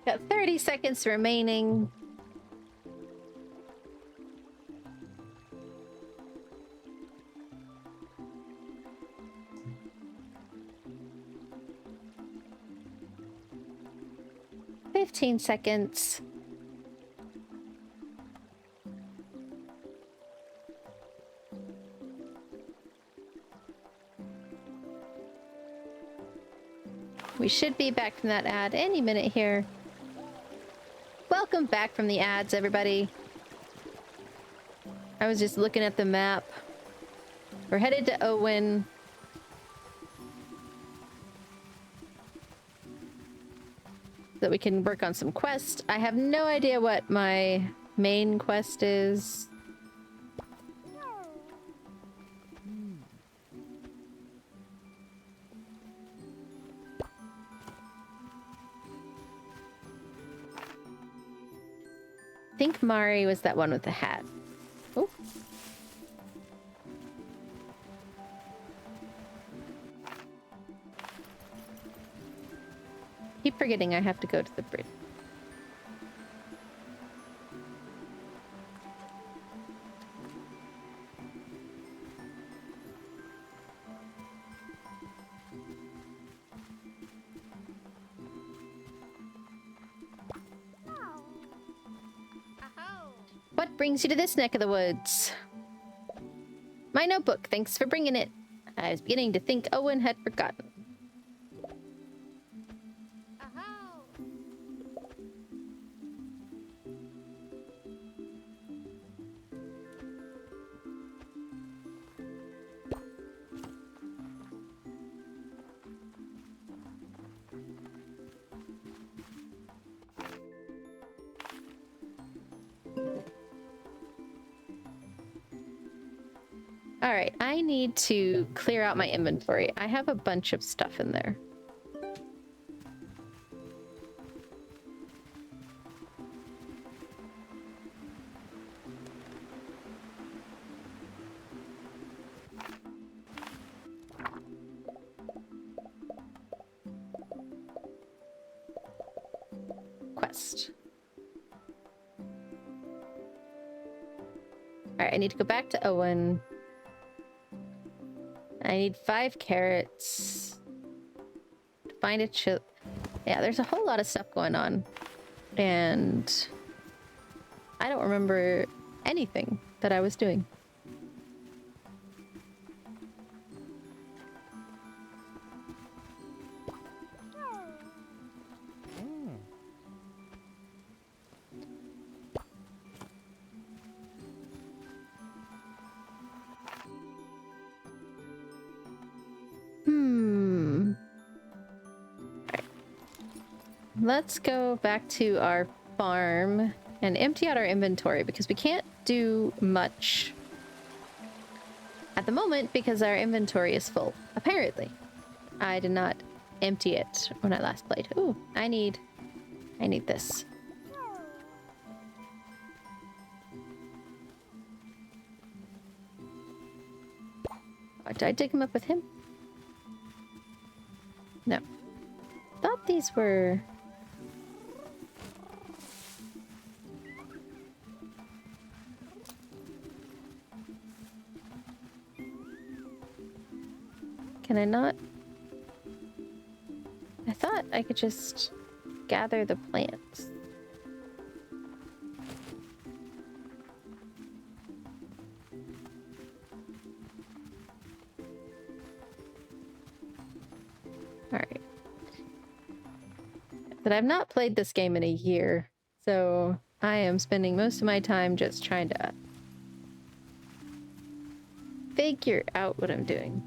Got 30 seconds remaining. "15 seconds. We should be back from that ad any minute here. Welcome back from the ads, everybody. I was just looking at the map. We're headed to Owen. So that we can work on some quests. I have no idea what my main quest is. I think Mari was that one with the hat. Oh. Keep forgetting I have to go to the bridge. What brings you to this neck of the woods? My notebook. Thanks for bringing it. I was beginning to think Owen had forgotten. All right, I need to clear out my inventory. I have a bunch of stuff in there. Quest. All right, I need to go back to Owen. I need 5 carrots. Find a chip. Yeah, there's a whole lot of stuff going on. And I don't remember anything that I was doing. Let's go back to our farm and empty out our inventory because we can't do much at the moment because our inventory is full. Apparently. I did not empty it when I last played. Ooh, I need this. Oh, did I dig him up with him? No. Thought these were... Can I not? I thought I could just gather the plants. Alright. But I've not played this game in a year, so I am spending most of my time just trying to figure out what I'm doing.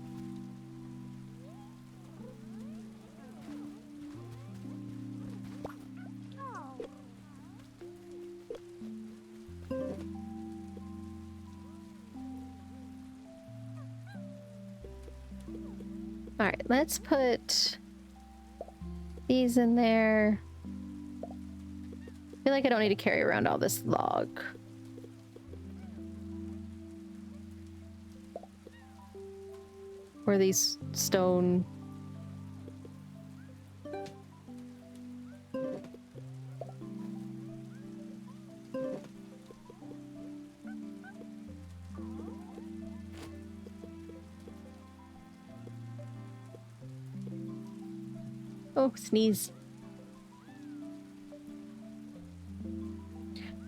All right, let's put these in there. I feel like I don't need to carry around all this log. Or these stone. Oh, sneeze.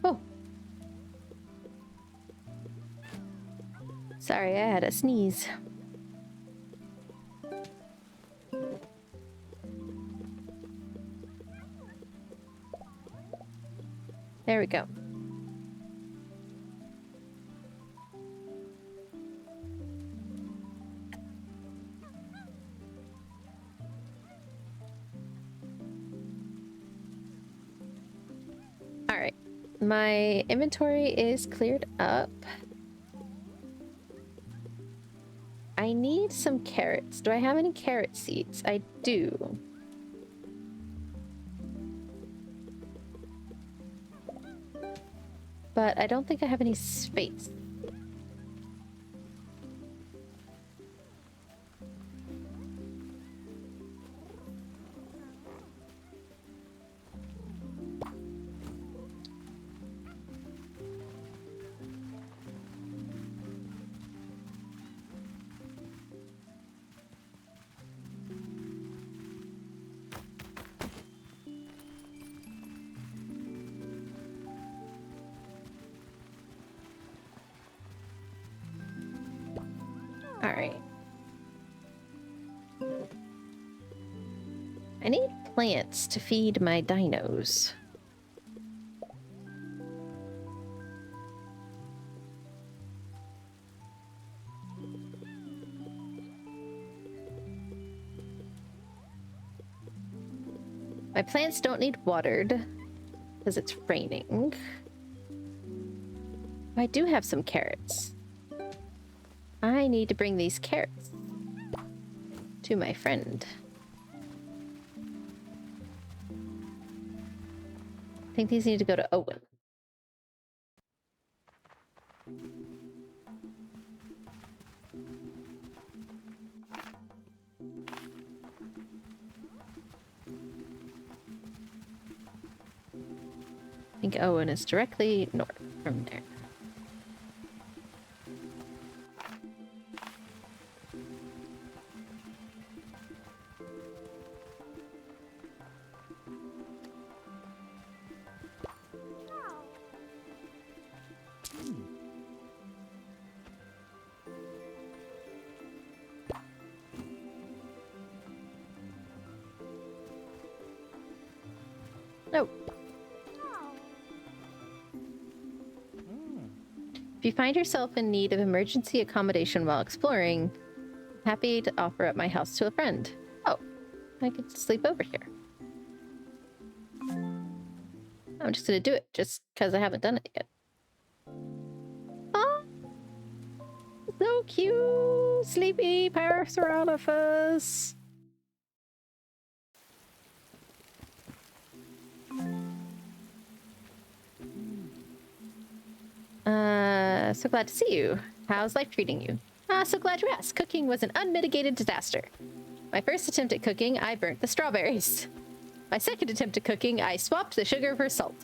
Oh. Sorry, I had a sneeze. There we go. All right, my inventory is cleared up. I need some carrots. Do I have any carrot seeds? I do. But I don't think I have any space. All right. I need plants to feed my dinos. My plants don't need watered because it's raining. I do have some carrots. I need to bring these carrots to my friend. I think these need to go to Owen. I think Owen is directly north from there. No. If you find yourself in need of emergency accommodation while exploring, I'm happy to offer up my house to a friend. Oh, I could sleep over here. I'm just gonna do it just because I haven't done it yet. Oh, so cute, sleepy Parasaurolophus. So glad to see you. How's life treating you? So glad you asked. Cooking was an unmitigated disaster. My first attempt at cooking, I burnt the strawberries. My second attempt at cooking, I swapped the sugar for salt.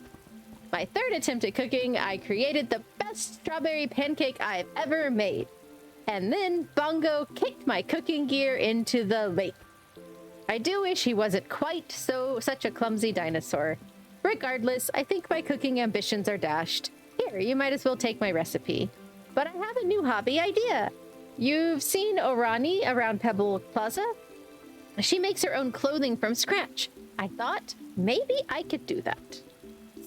My third attempt at cooking, I created the best strawberry pancake I've ever made. And then Bongo kicked my cooking gear into the lake. I do wish he wasn't quite such a clumsy dinosaur. Regardless, I think my cooking ambitions are dashed. Here, you might as well take my recipe. But I have a new hobby idea. You've seen Orani around Pebble Plaza? She makes her own clothing from scratch. I thought maybe I could do that.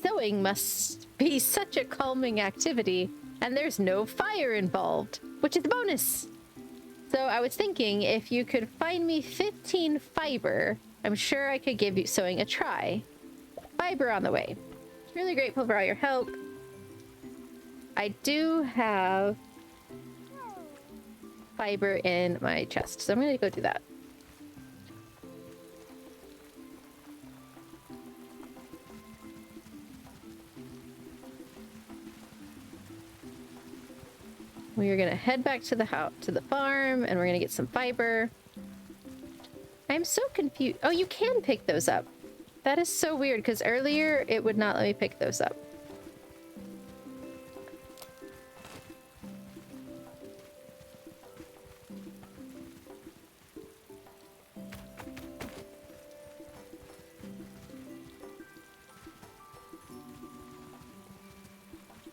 Sewing must be such a calming activity, and there's no fire involved, which is a bonus. So I was thinking if you could find me 15 fiber, I'm sure I could give you sewing a try. Fiber on the way. Really grateful for all your help. I do have fiber in my chest, so I'm gonna go do that. We are gonna head back to the house, to the farm, and we're gonna get some fiber. I'm so confused. Oh, you can pick those up. That is so weird, because earlier it would not let me pick those up.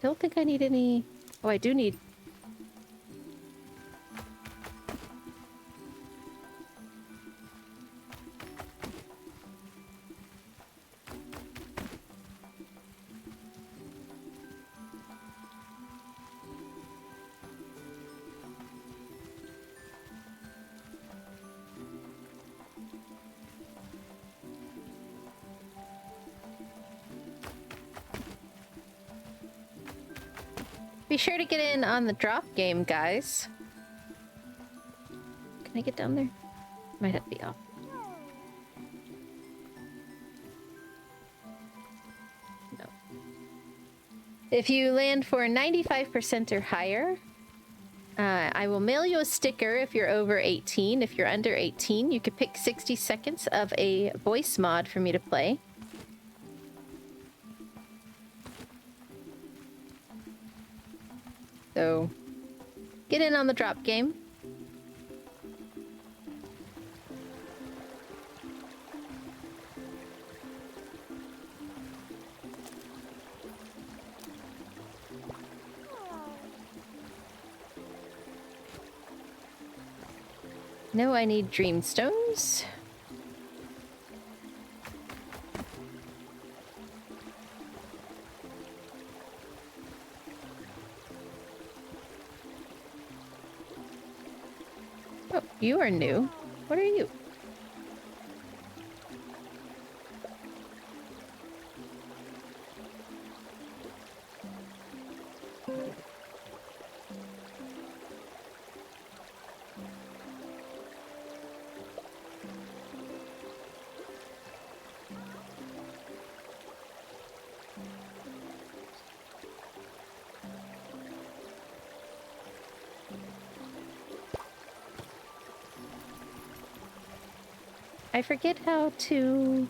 Don't think I need any... Oh, I do need... Be sure to get in on the drop game, guys. Can I get down there? Might have to be off. No. If you land for 95% or higher, I will mail you a sticker if you're over 18. If you're under 18, you could pick 60 seconds of a voice mod for me to play. So, get in on the drop game. No, I need dream stones. Oh, you are new. What are you? I forget how to...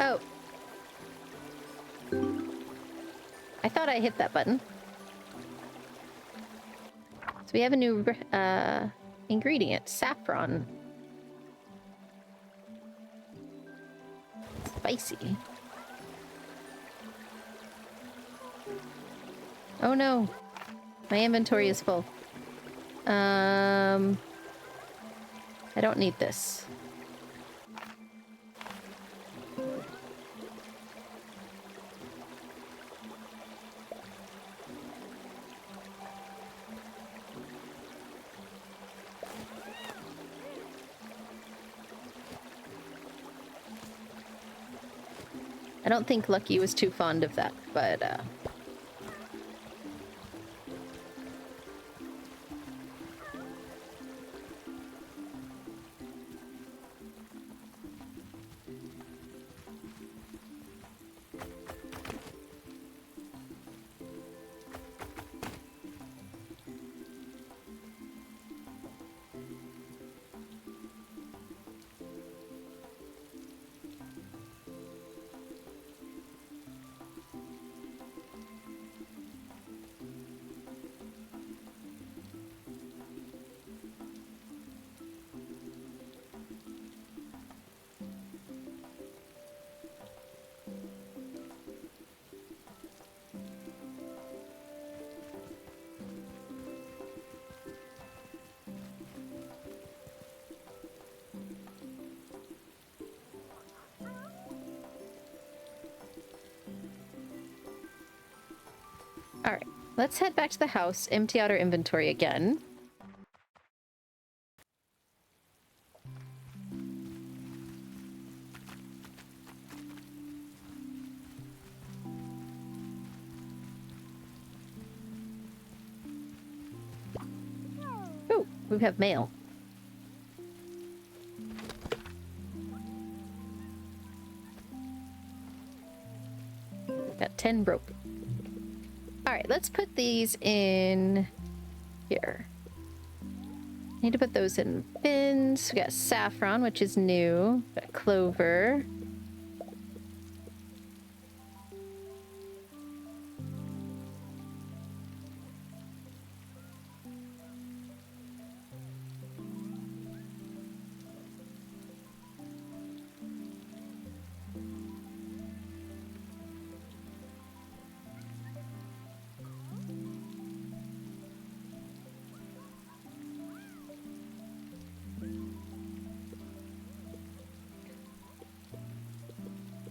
Oh. I thought I hit that button. So we have a new ingredient, saffron. Spicy. Oh no. My inventory is full. I don't need this. I don't think Lucky was too fond of that, but All right, let's head back to the house, empty out our inventory again. Oh, we have mail. Got 10 rope. All right, let's put these in here. Need to put those in bins. We got saffron, which is new. Got clover.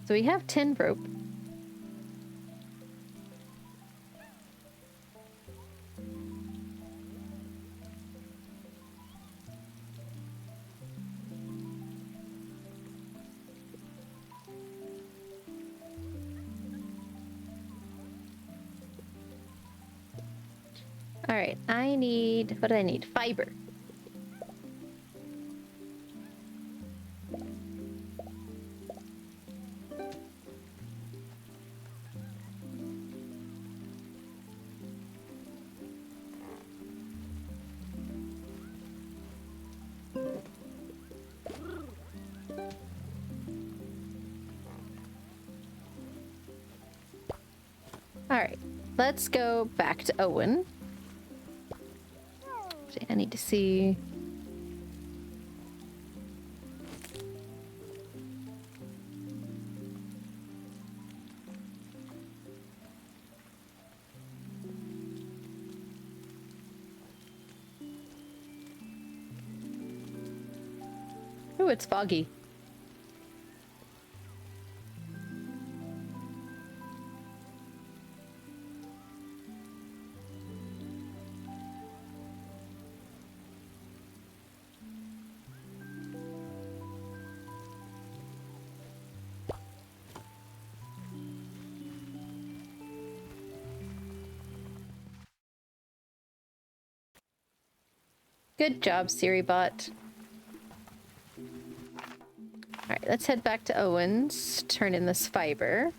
So we have 10 rope. All right, I need, what do I need? Fiber. All right, let's go back to Owen. I need to see. Oh, it's foggy. Good job, SiriBot. All right, let's head back to Owen's, turn in this fiber.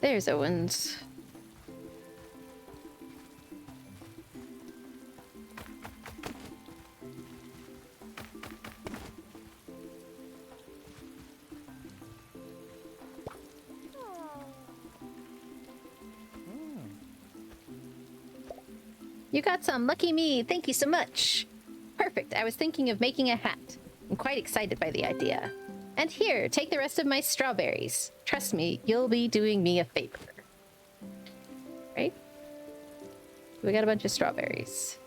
There's Owen's. You got some. Lucky me. Thank you so much. Perfect. I was thinking of making a hat. I'm quite excited by the idea. And here, take the rest of my strawberries. Trust me, you'll be doing me a favor. Right? We got a bunch of strawberries.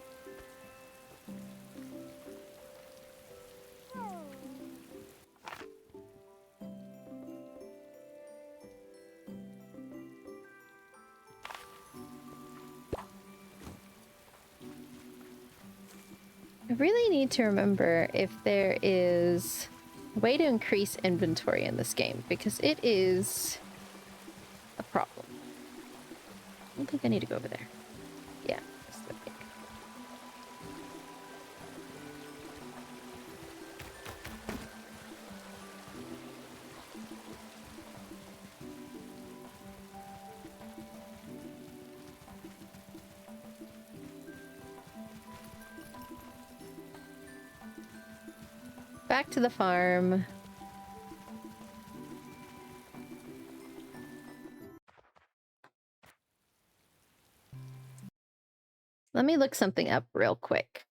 I really need to remember if there is a way to increase inventory in this game, because it is a problem. I don't think I need to go over there. Yeah. back to the farm. Let me look something up real quick.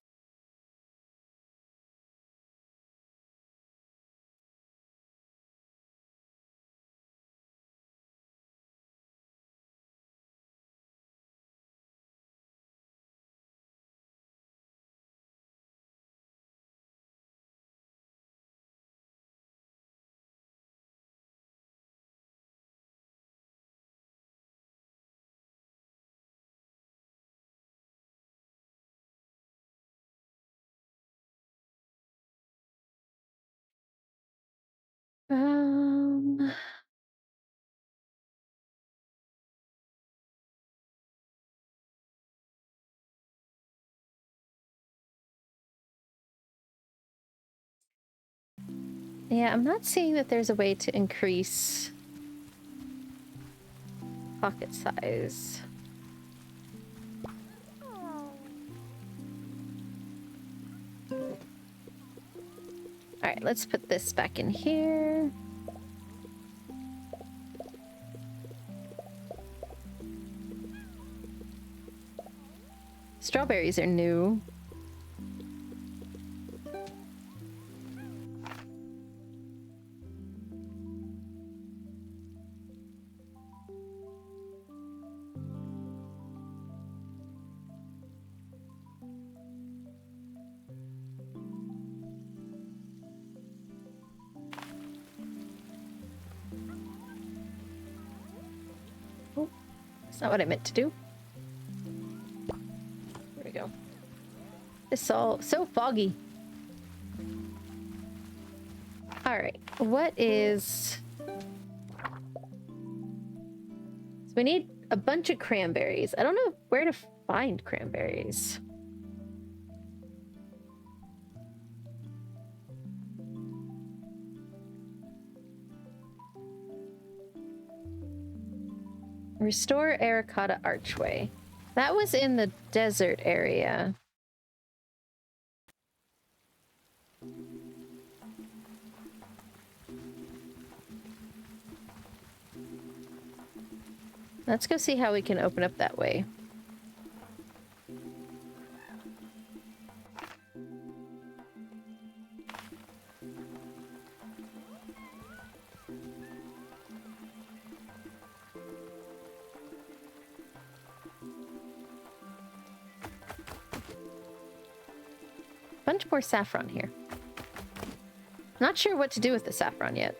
Um, yeah, I'm not seeing that there's a way to increase pocket size. All right, let's put this back in here. Strawberries are new. Oh, that's not what I meant to do. There we go. It's all so foggy. All right, what is... So we need a bunch of cranberries. I don't know where to find cranberries. Restore Ericotta Archway. That was in the desert area. Let's go see how we can open up that way. Bunch more saffron here. Not sure what to do with the saffron yet.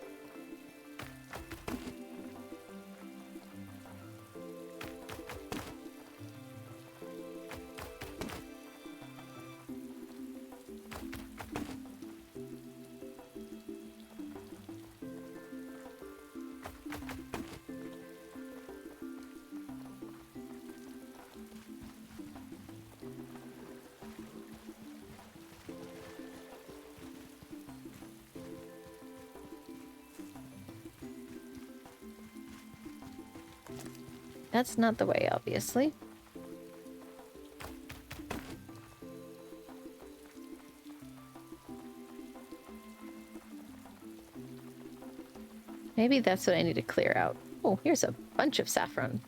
That's not the way, obviously. Maybe that's what I need to clear out. Oh, here's a bunch of saffron.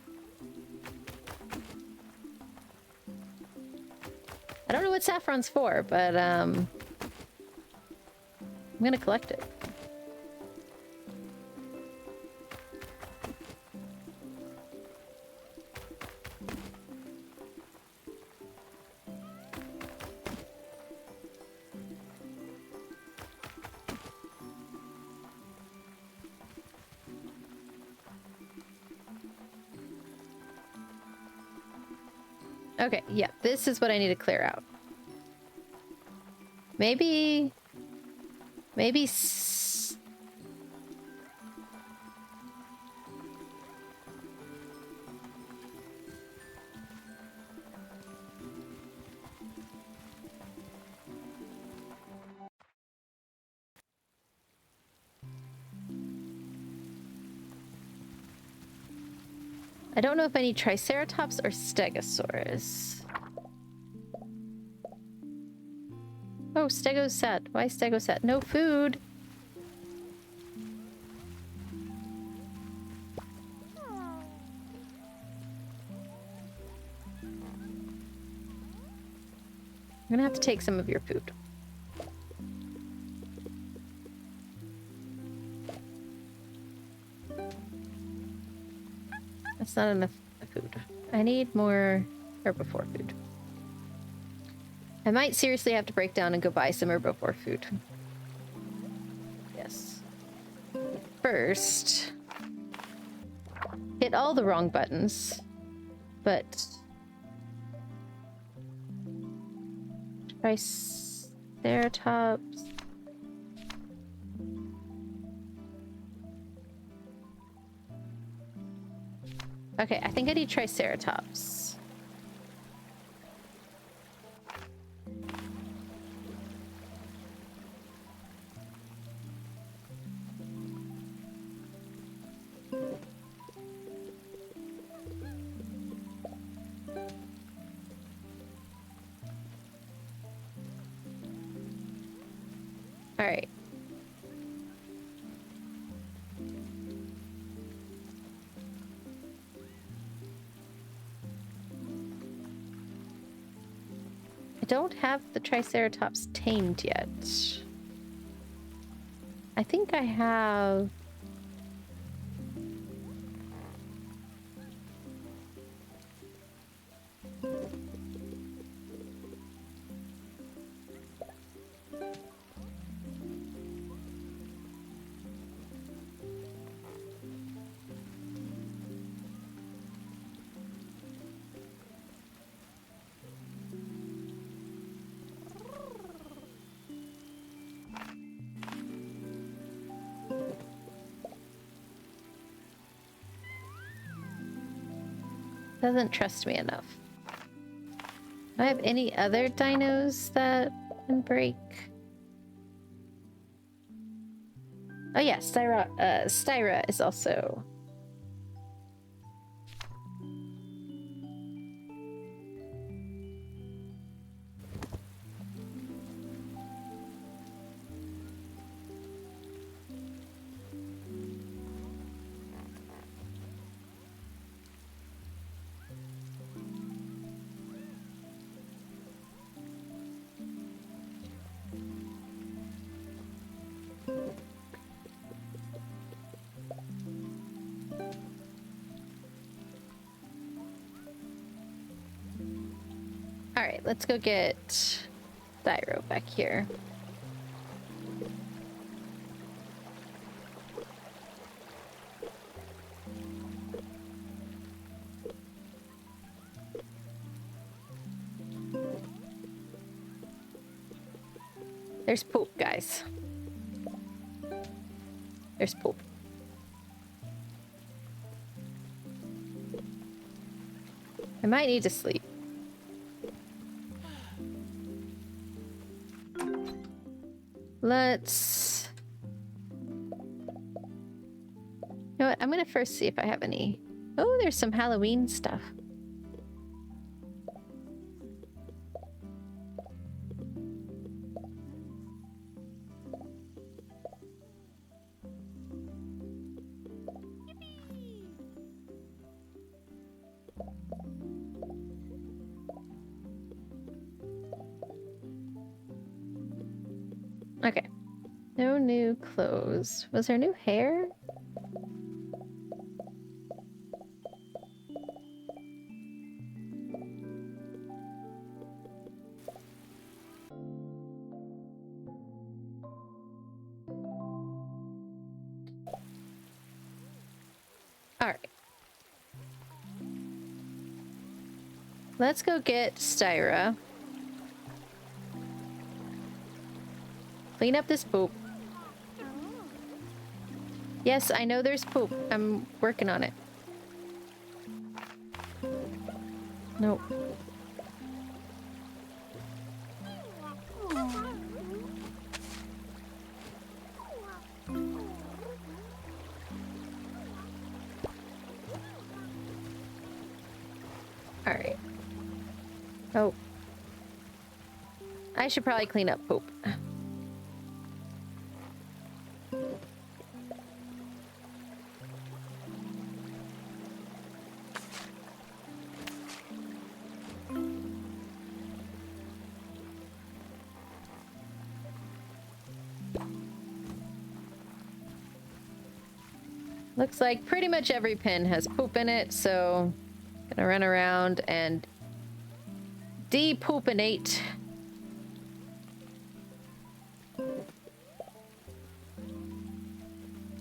I don't know what saffron's for, but I'm gonna collect it. Okay, yeah, this is what I need to clear out. Maybe... I don't know if I need Triceratops or Stegosaurus. Oh, Stego's sad. Why stego set? No food. I'm gonna have to take some of your food. That's not enough food. I need more herbivore food. I might seriously have to break down and go buy some herbivore food. Yes. First, hit all the wrong buttons, but Triceratops. Okay, I think I need Triceratops. All right. I don't have the Triceratops tamed yet. I think I have... Doesn't trust me enough. Do I have any other dinos that can break? Oh yeah, Styra is also... All right, let's go get Thyro back here. There's poop, guys. There's poop. I might need to sleep. Let's... You know what? I'm gonna first see if I have any... Oh, there's some Halloween stuff. Okay. No new clothes. Was there new hair? All right. Let's go get Styra. Clean up this poop. Yes, I know there's poop. I'm working on it. Nope. All right. Oh. I should probably clean up poop. Looks like pretty much every pin has poop in it, so gonna run around and de-poopinate.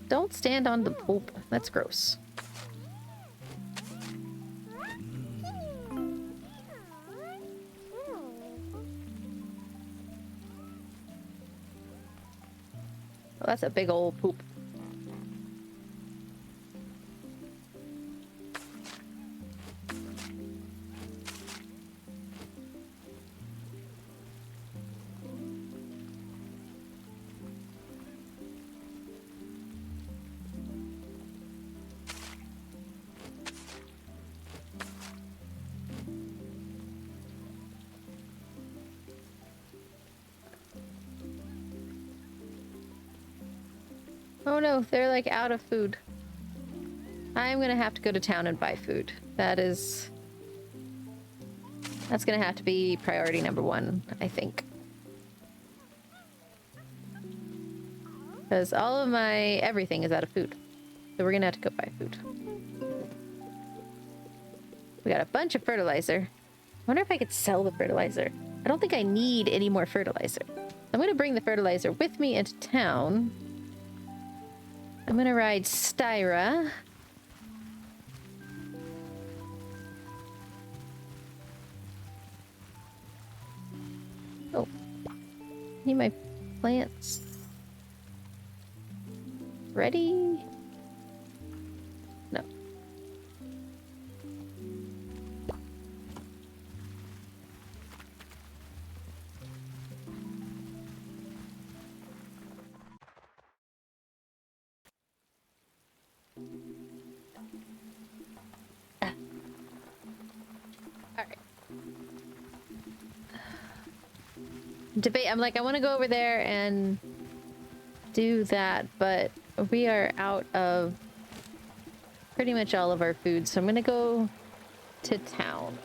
Don't stand on the poop. That's gross. Oh, that's a big old poop. Oh no, they're like out of food. I'm gonna have to go to town and buy food. That's gonna have to be priority number one, I think. Because all of my everything is out of food. So we're gonna have to go buy food. We got a bunch of fertilizer. I wonder if I could sell the fertilizer. I don't think I need any more fertilizer. I'm gonna bring the fertilizer with me into town. I'm gonna ride Styra. Oh. Need my plants ready? No. Ah. All right. Debate. I'm like, I want to go over there and do that, but we are out of pretty much all of our food, so I'm gonna go to town.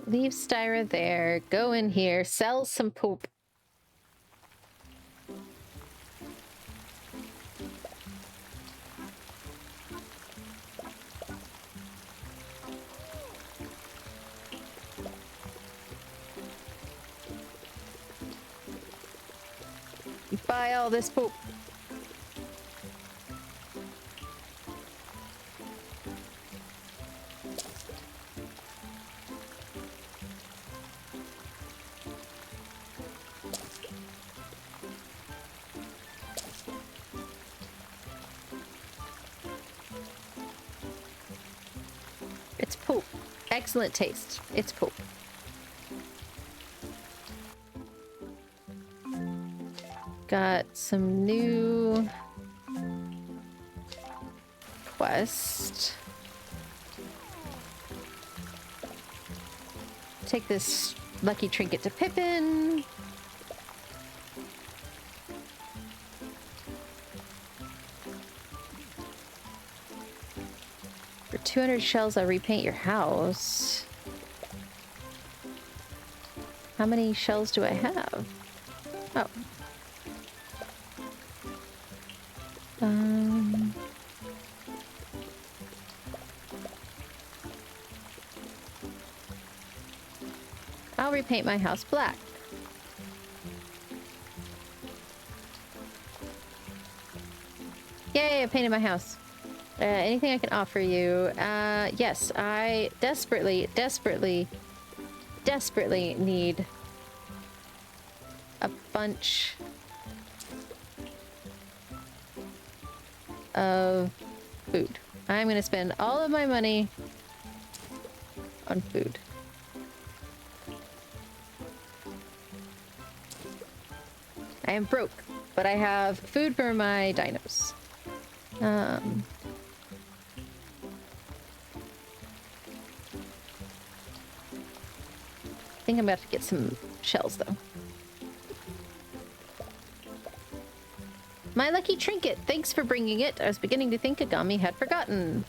Leave Styra there, go in here, sell some poop. Buy all this poop. It's poop. Excellent taste. It's poop. Got some new quest. Take this lucky trinket to Pippin. For 200 shells, I'll repaint your house. How many shells do I have? Oh. I'll repaint my house black. Yay, I painted my house. Anything I can offer you? Yes, I desperately need a bunch of food. I'm gonna spend all of my money on food. I am broke, but I have food for my dinos. think I'm gonna have to get some shells, though. My lucky trinket! Thanks for bringing it. I was beginning to think Agami had forgotten.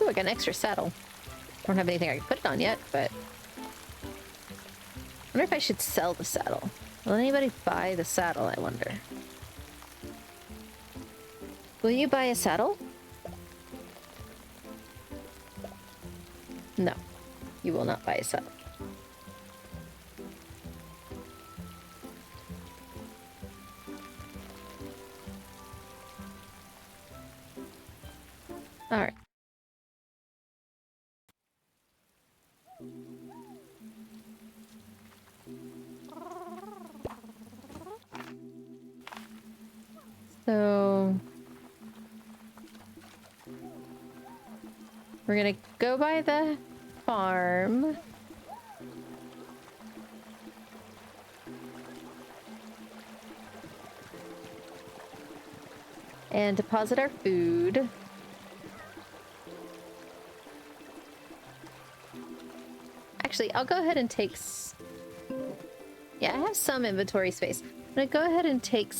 Ooh, I got an extra saddle. Don't have anything I can put it on yet, but... I wonder if I should sell the saddle. Will anybody buy the saddle, I wonder? Will you buy a saddle? No. You will not buy a saddle. Alright. So... we're gonna go by the farm. And deposit our food. Actually, I'll go ahead and take... yeah, I have some inventory space. I'm gonna go ahead and take...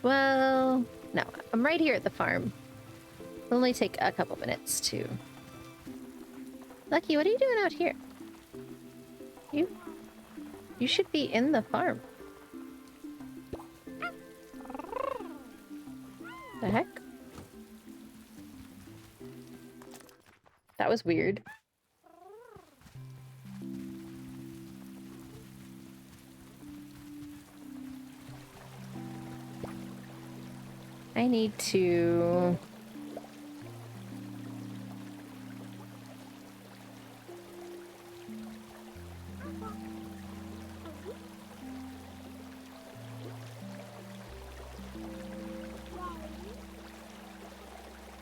well... no, I'm right here at the farm. It'll only take a couple minutes to... Lucky, what are you doing out here? You should be in the farm. The heck? That was weird. I need to...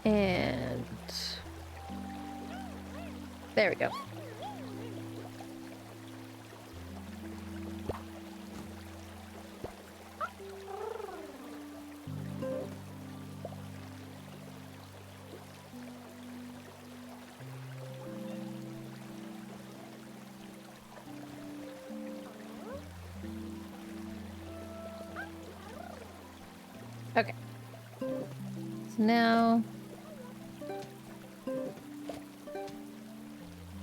and... there we go. Okay. So now...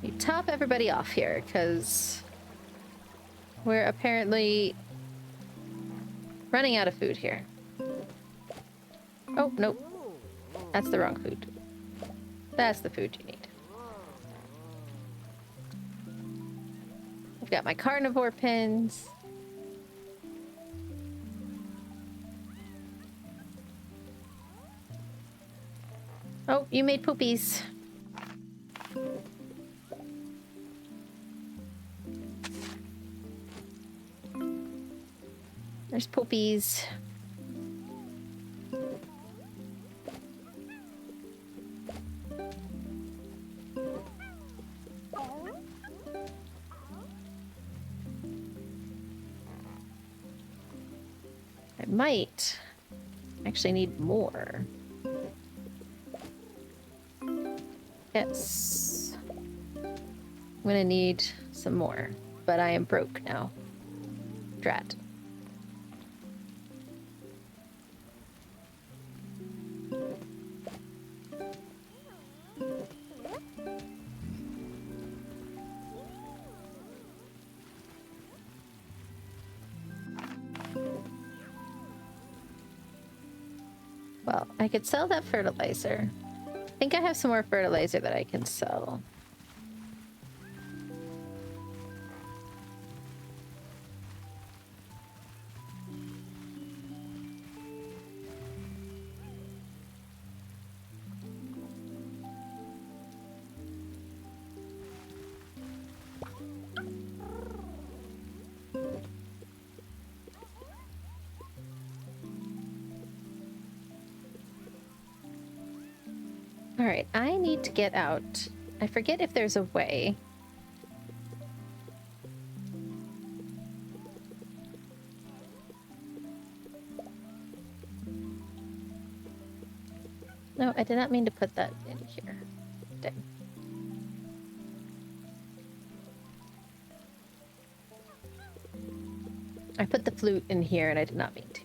you top everybody off here, because we're apparently running out of food here. Oh, nope. That's the wrong food. That's the food you need. I've got my carnivore pins. Oh, you made poopies. There's poopies. I might actually need more. Yes. I'm gonna need some more, but I am broke now. Drat. Well, I could sell that fertilizer. I think I have some more fertilizer that I can sell. All right, I need to get out. I forget if there's a way. No, I did not mean to put that in here. Dang. I put the flute in here and I did not mean to.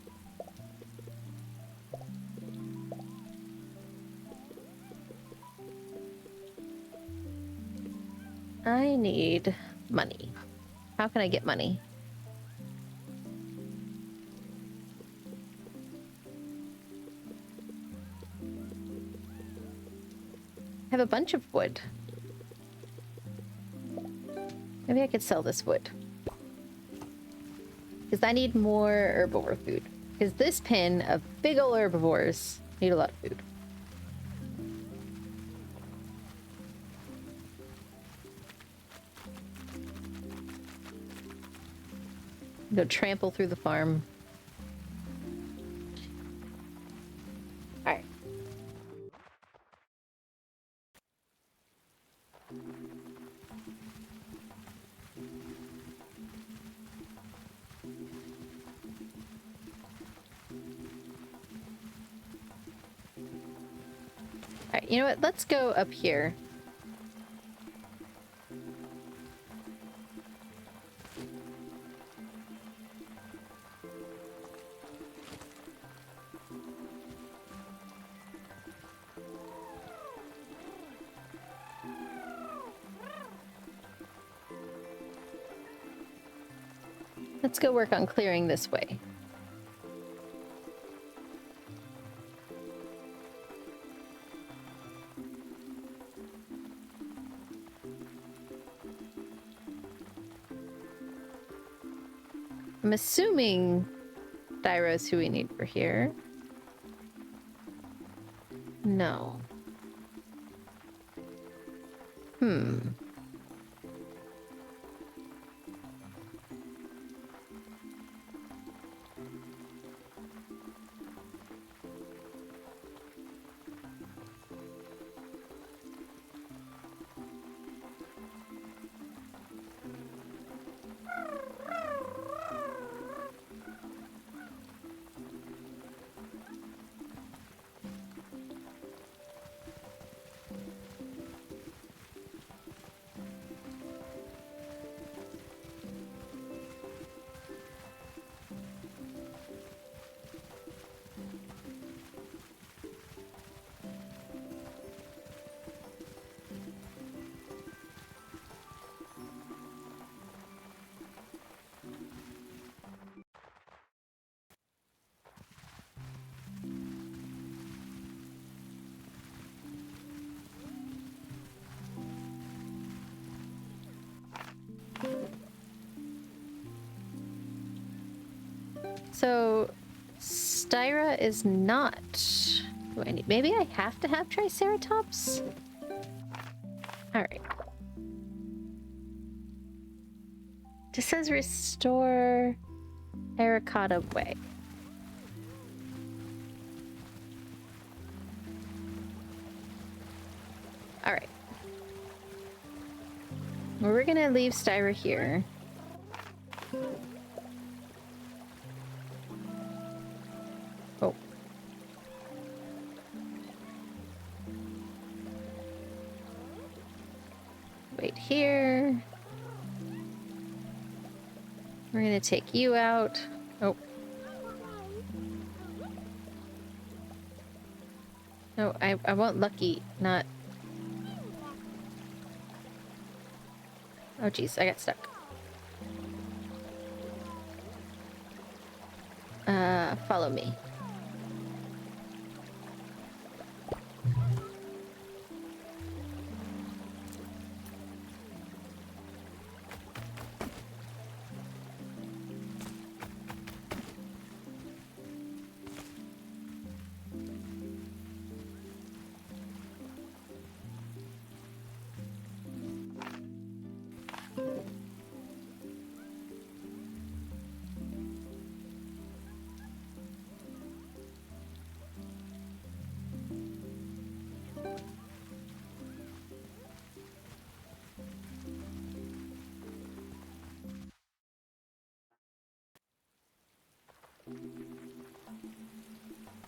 I need money. How can I get money? I have a bunch of wood. Maybe I could sell this wood. Because I need more herbivore food. Because this pen of big ol' herbivores need a lot of food. Go trample through the farm. Alright. Alright, you know what? Let's go up here. Let's go work on clearing this way. I'm assuming Dyro's who we need for here. No. So, Styra is not who I need. Maybe I have to have Triceratops? Alright. Just says restore Terracotta Way. Alright. Well, we're gonna leave Styra here. Oh. Wait here. We're gonna take you out. Oh. No, I want Lucky, not... Oh geez, I got stuck. Follow me.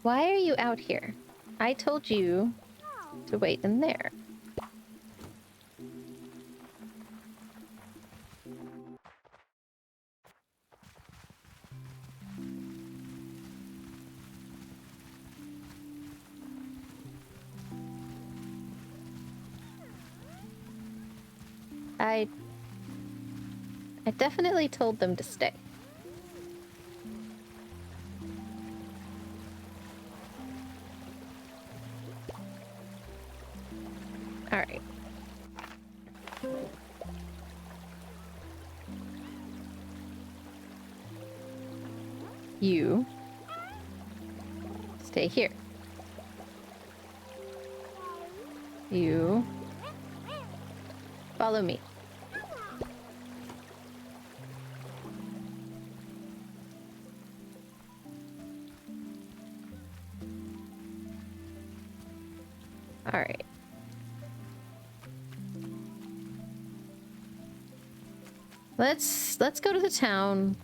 Why are you out here? I told you to wait in there. I definitely told them to stay. All right. You stay here. You follow me. All right. Let's go to the town.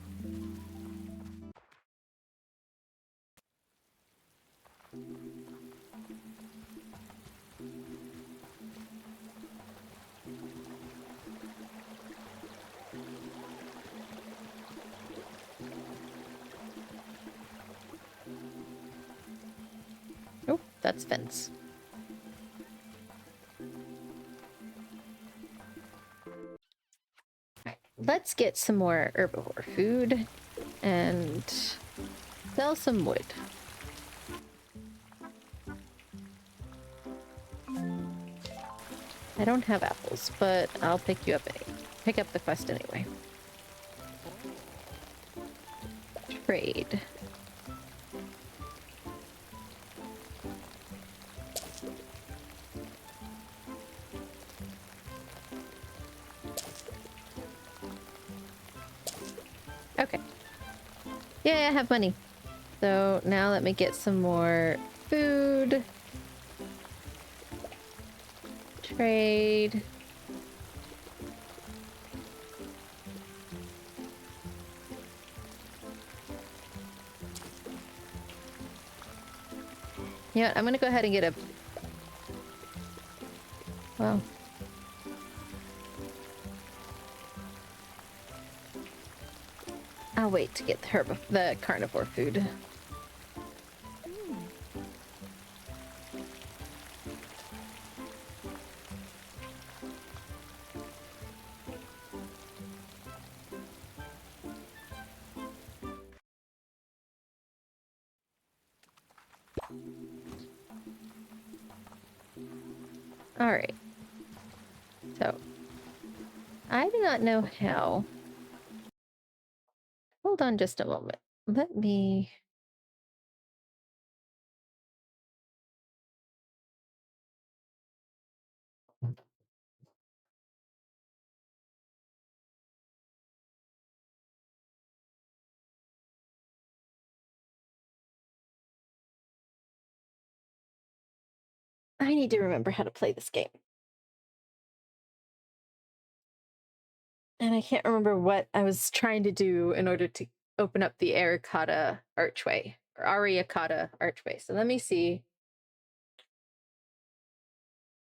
Oh, that's fence. Alright, let's get some more herbivore food and sell some wood. I don't have apples, but I'll pick you up pick up the quest anyway. Trade. Okay. Yeah, I have money. So now let me get some more food. Trade. Yeah, I'm gonna go ahead and get a... Well... I'll wait to get the carnivore food. All right. So, I do not know how. Hold on just a moment. Let me... I need to remember how to play this game. And I can't remember what I was trying to do in order to open up the Arikata archway, or Ariakata archway. So let me see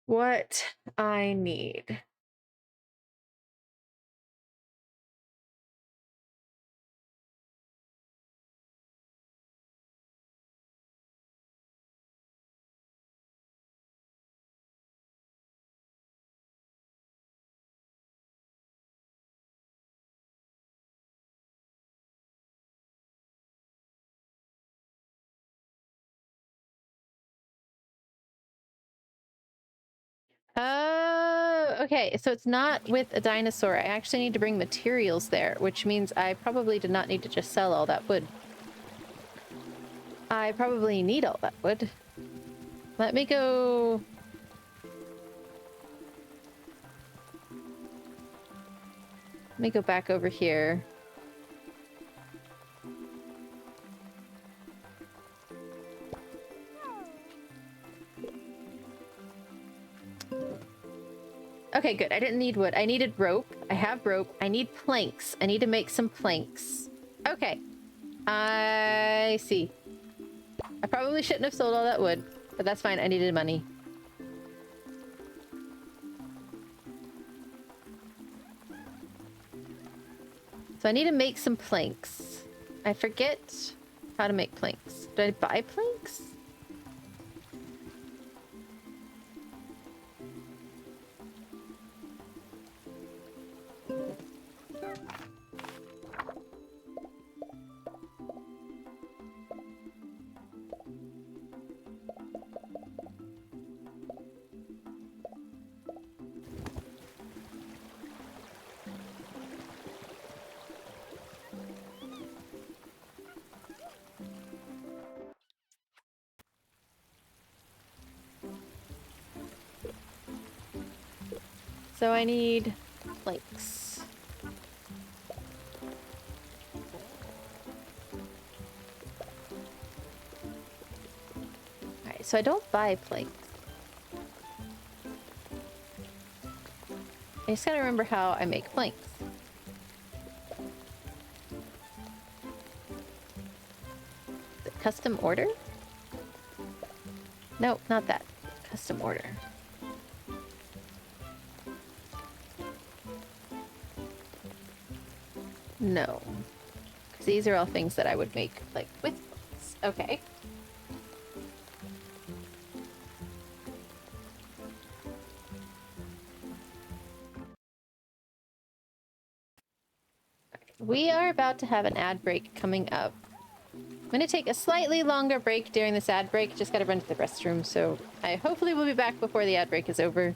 what I need. Okay, so it's not with a dinosaur. I actually need to bring materials there, which means I probably did not need to just sell all that wood. I probably need all that wood. Let me go... Let me go back over here. Okay, good. I didn't need wood. I needed rope. I have rope. I need planks. I need to make some planks. Okay. I see. I probably shouldn't have sold all that wood, but that's fine. I needed money. So I need to make some planks. I forget how to make planks. Did I buy planks? So I need planks. Alright, so I don't buy planks. I just gotta remember how I make planks. Is it custom order? No, not that. Custom order. No. Because these are all things that I would make, like, with planks. Okay. We are about to have an ad break coming up. I'm going to take a slightly longer break during this ad break. Just got to run to the restroom, so I hopefully will be back before the ad break is over.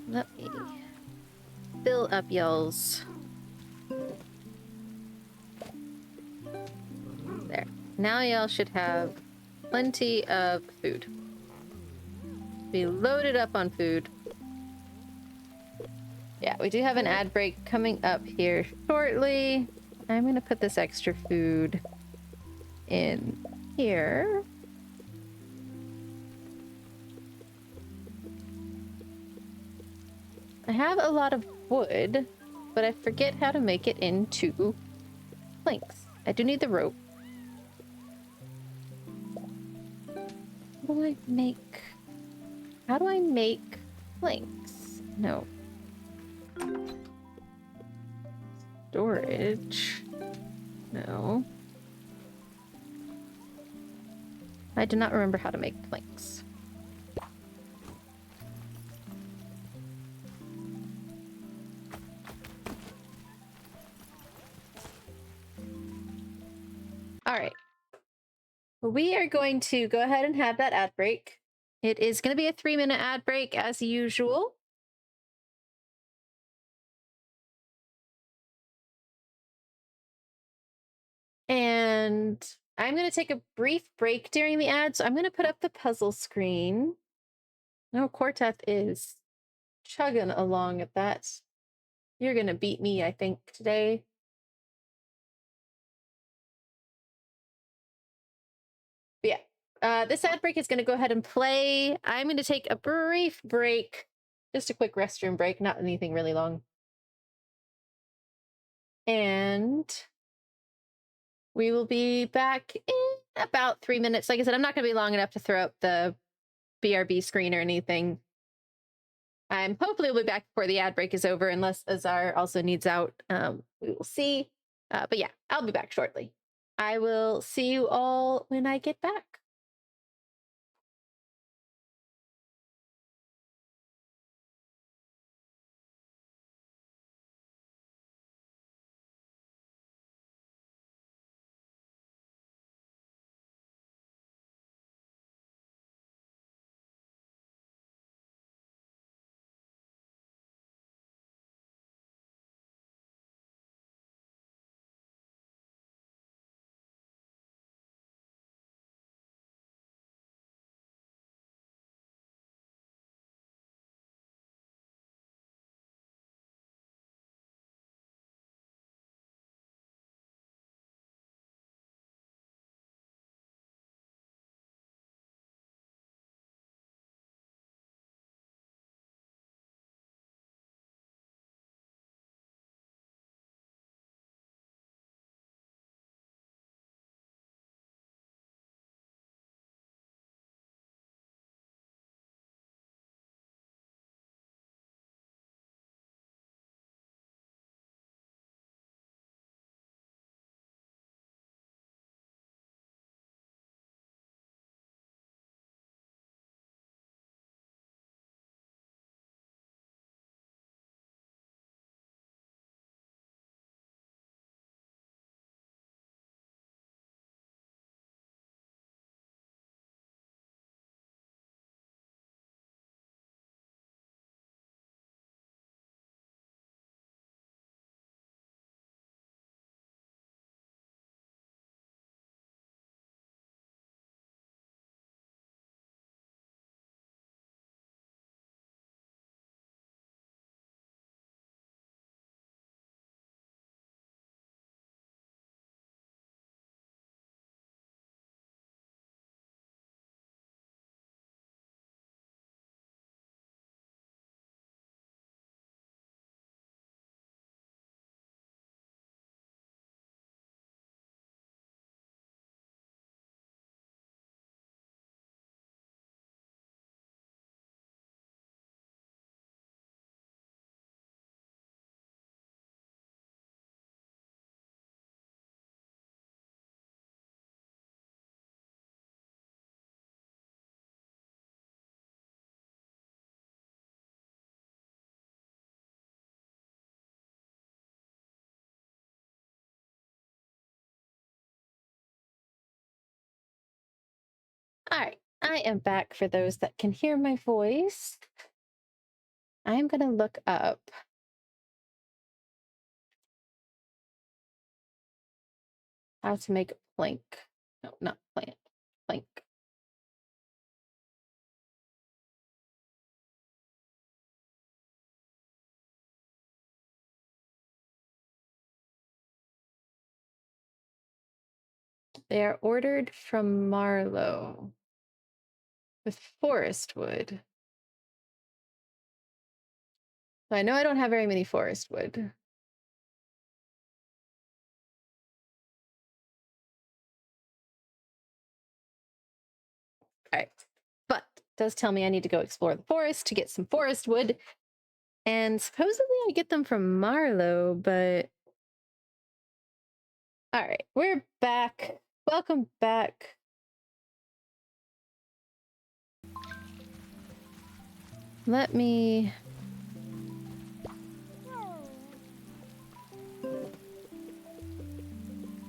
Let me fill up y'all's. There. Now y'all should have plenty of food. Be loaded up on food. Yeah, we do have an ad break coming up here shortly. I'm gonna put this extra food in here. I have a lot of wood, but I forget how to make it into planks. I do need the rope. How do I make planks? No. Storage. No. I do not remember how to make planks. All right. We are going to go ahead and have that ad break. It is going to be a 3-minute ad break as usual. And I'm going to take a brief break during the ad, so I'm going to put up the puzzle screen. No, Quartet is chugging along at that. You're going to beat me, I think, today. But yeah, this ad break is going to go ahead and play. I'm going to take a brief break, just a quick restroom break, not anything really long. And we will be back in about 3 minutes. Like I said, I'm not going to be long enough to throw up the BRB screen or anything. I'm hopefully we'll be back before the ad break is over, unless Azar also needs out. We will see. But yeah, I'll be back shortly. I will see you all when I get back. All right, I am back for those that can hear my voice. I am going to look up how to make a plank. No, not plant, plank. They are ordered from Marlow with forest wood. I know I don't have very many forest wood. All right, but it does tell me I need to go explore the forest to get some forest wood. And supposedly I get them from Marlow, but... All right, we're back. Welcome back. Let me...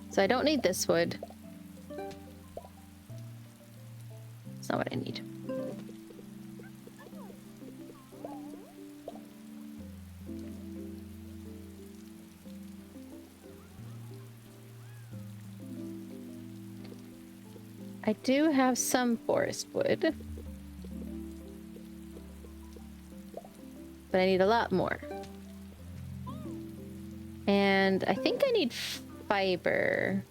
So I don't need this wood. It's not what I need. I do have some forest wood, but I need a lot more. And I think I need fiber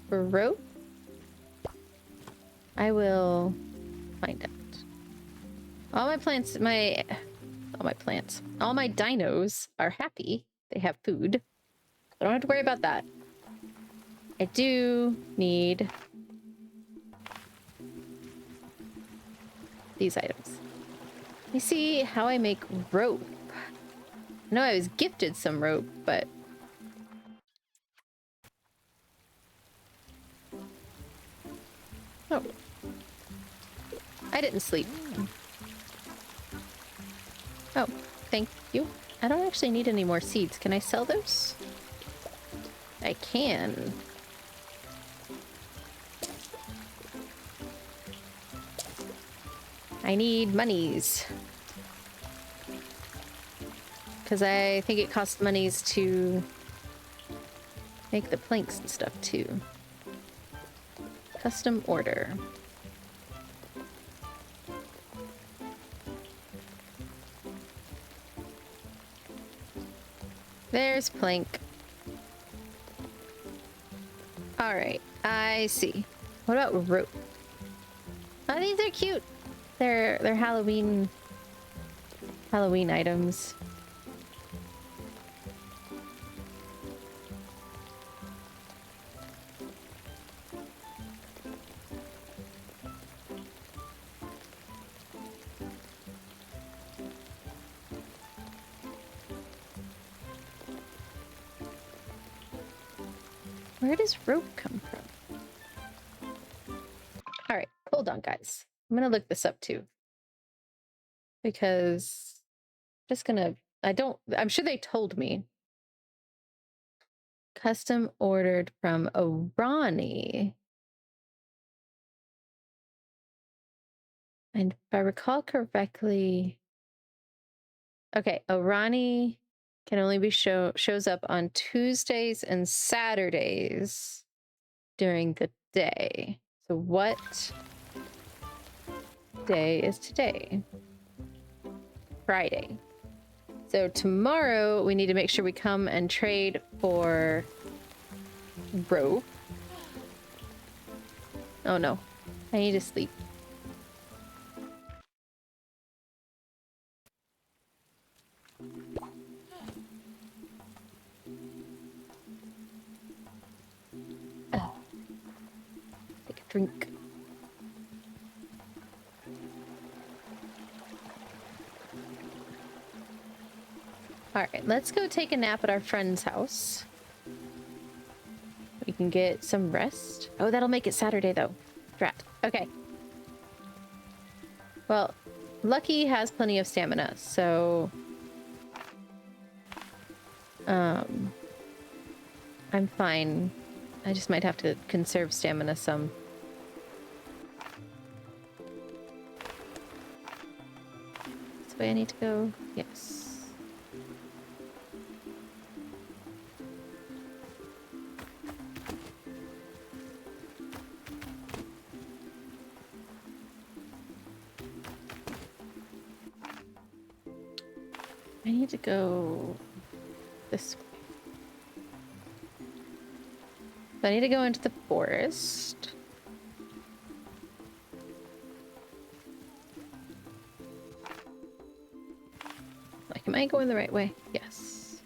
for rope. I will find out. All my dinos are happy. They have food. I don't have to worry about that. I do need these items. Let me see how I make rope. I know I was gifted some rope, but... Oh. I didn't sleep. Oh, thank you. I don't actually need any more seeds. Can I sell those? I can. I need monies. Because I think it costs monies to make the planks and stuff too. Custom order. There's plank. All right, I see. What about rope? Oh, these are cute. They're Halloween items. Where does rope come from? All right, hold on, guys. I'm gonna look this up too. Because I'm sure they told me. Custom ordered from Orani. And if I recall correctly, okay, Orani can only be shows up on Tuesdays and Saturdays during the day. So what day is today? Friday. So tomorrow we need to make sure we come and trade for rope. Oh no, I need to sleep. Oh. Take a drink. All right, let's go take a nap at our friend's house. We can get some rest. Oh, that'll make it Saturday though. Drat. Okay. Well, Lucky has plenty of stamina, so I'm fine I just might have to conserve stamina some. This way I need to go? Yes. I need to go this way. So I need to go into the forest. Like, am I going the right way? Yes.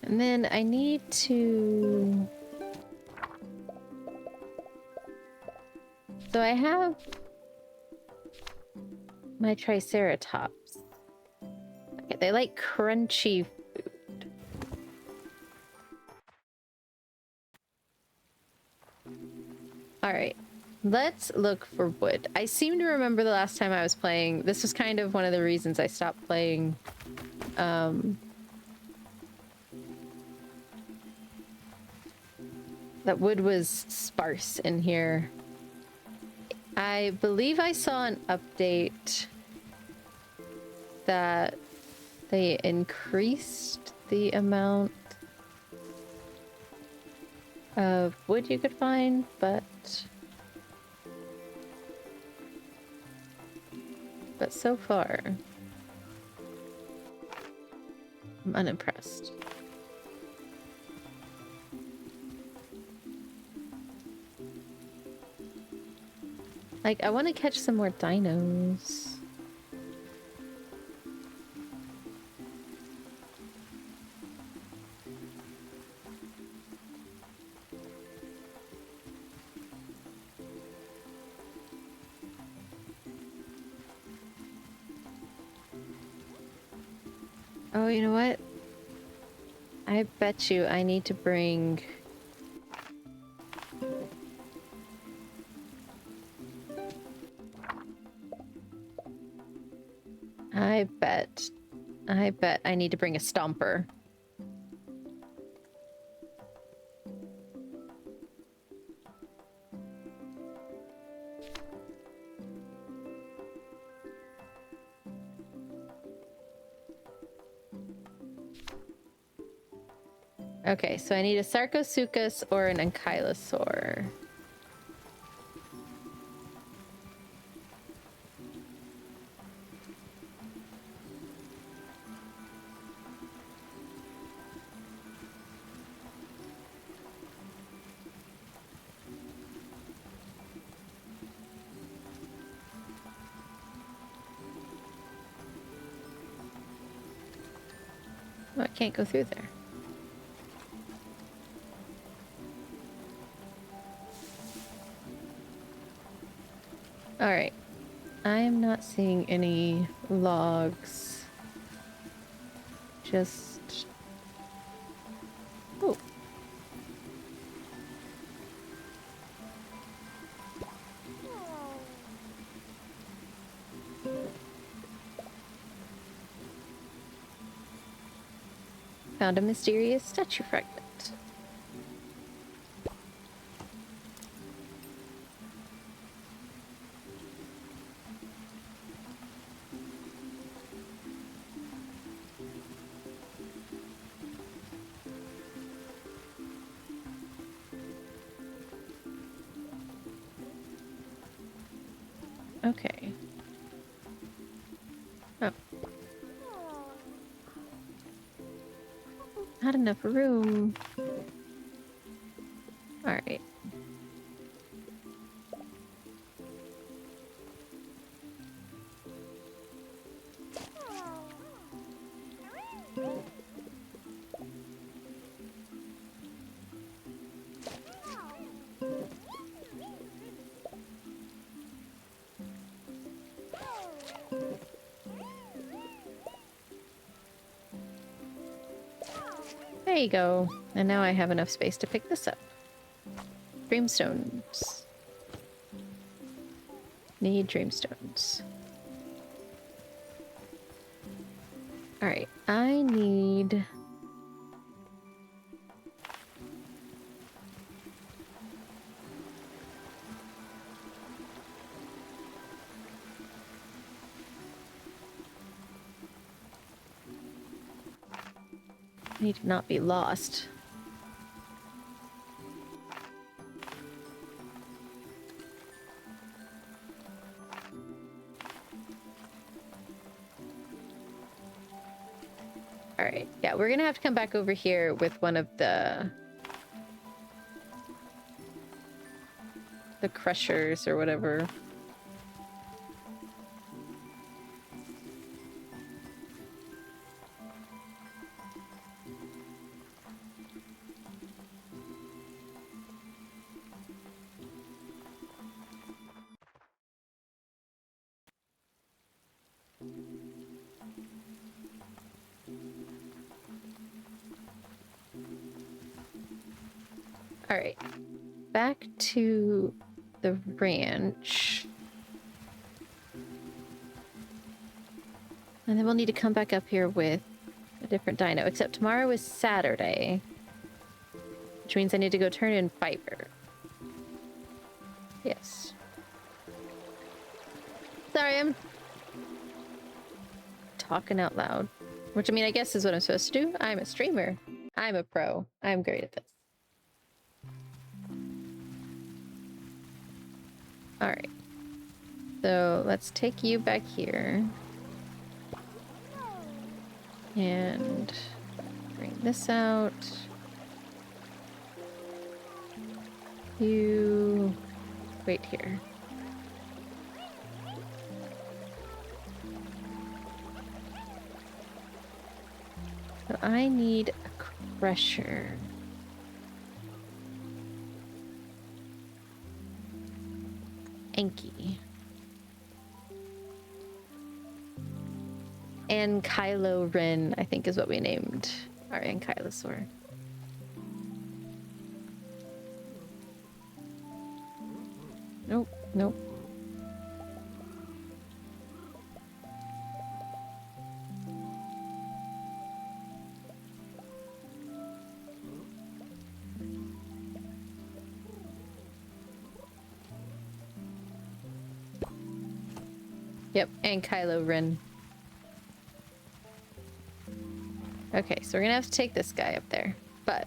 And then I need to... So I have my Triceratops. Okay, they like crunchy food. Alright, let's look for wood. I seem to remember the last time I was playing, this was kind of one of the reasons I stopped playing. That wood was sparse in here. I believe I saw an update that they increased the amount of wood you could find, but so far, I'm unimpressed. Like, I want to catch some more dinos. Oh, you know what? I bet you I need to bring... I bet I need to bring a stomper. Okay, so I need a Sarcosuchus or an Ankylosaur. Oh, I can't go through there. Alright. I am not seeing any logs. Just... Oh. Found a mysterious statue fragment. Okay. Oh. Not enough room. Alright. There you go. And now I have enough space to pick this up. Dreamstones. Need dreamstones. Alright, I need... need to not be lost. Alright, yeah, we're gonna have to come back over here with one of the crushers or whatever. Alright, back to the ranch. And then we'll need to come back up here with a different dino, except tomorrow is Saturday. Which means I need to go turn in fiber. Yes. Sorry, I'm talking out loud. Which, I mean, I guess is what I'm supposed to do. I'm a streamer. I'm a pro. I'm great at this. Alright. So, let's take you back here. And bring this out. You wait here. So I need a crusher. Enki. Ankylo I think is what we named our ankylosaur. Nope, nope. Yep, Ankylo. Okay, so we're gonna have to take this guy up there, but...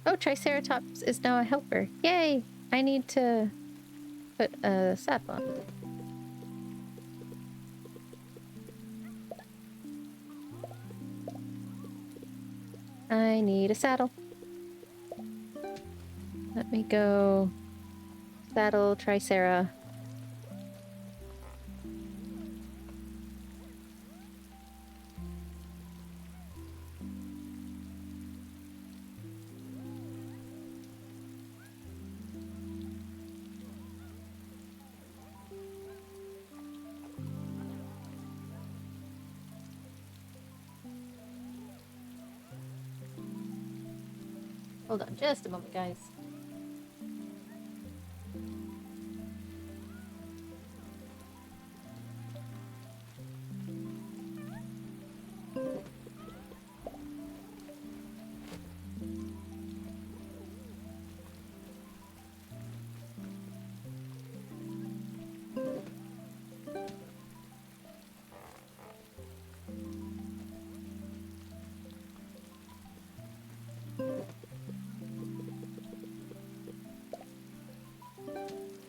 Oh, Triceratops is now a helper. Yay! I need to put a saddle on. I need a saddle. Let me go saddle Tricera. Hold on just a moment, guys.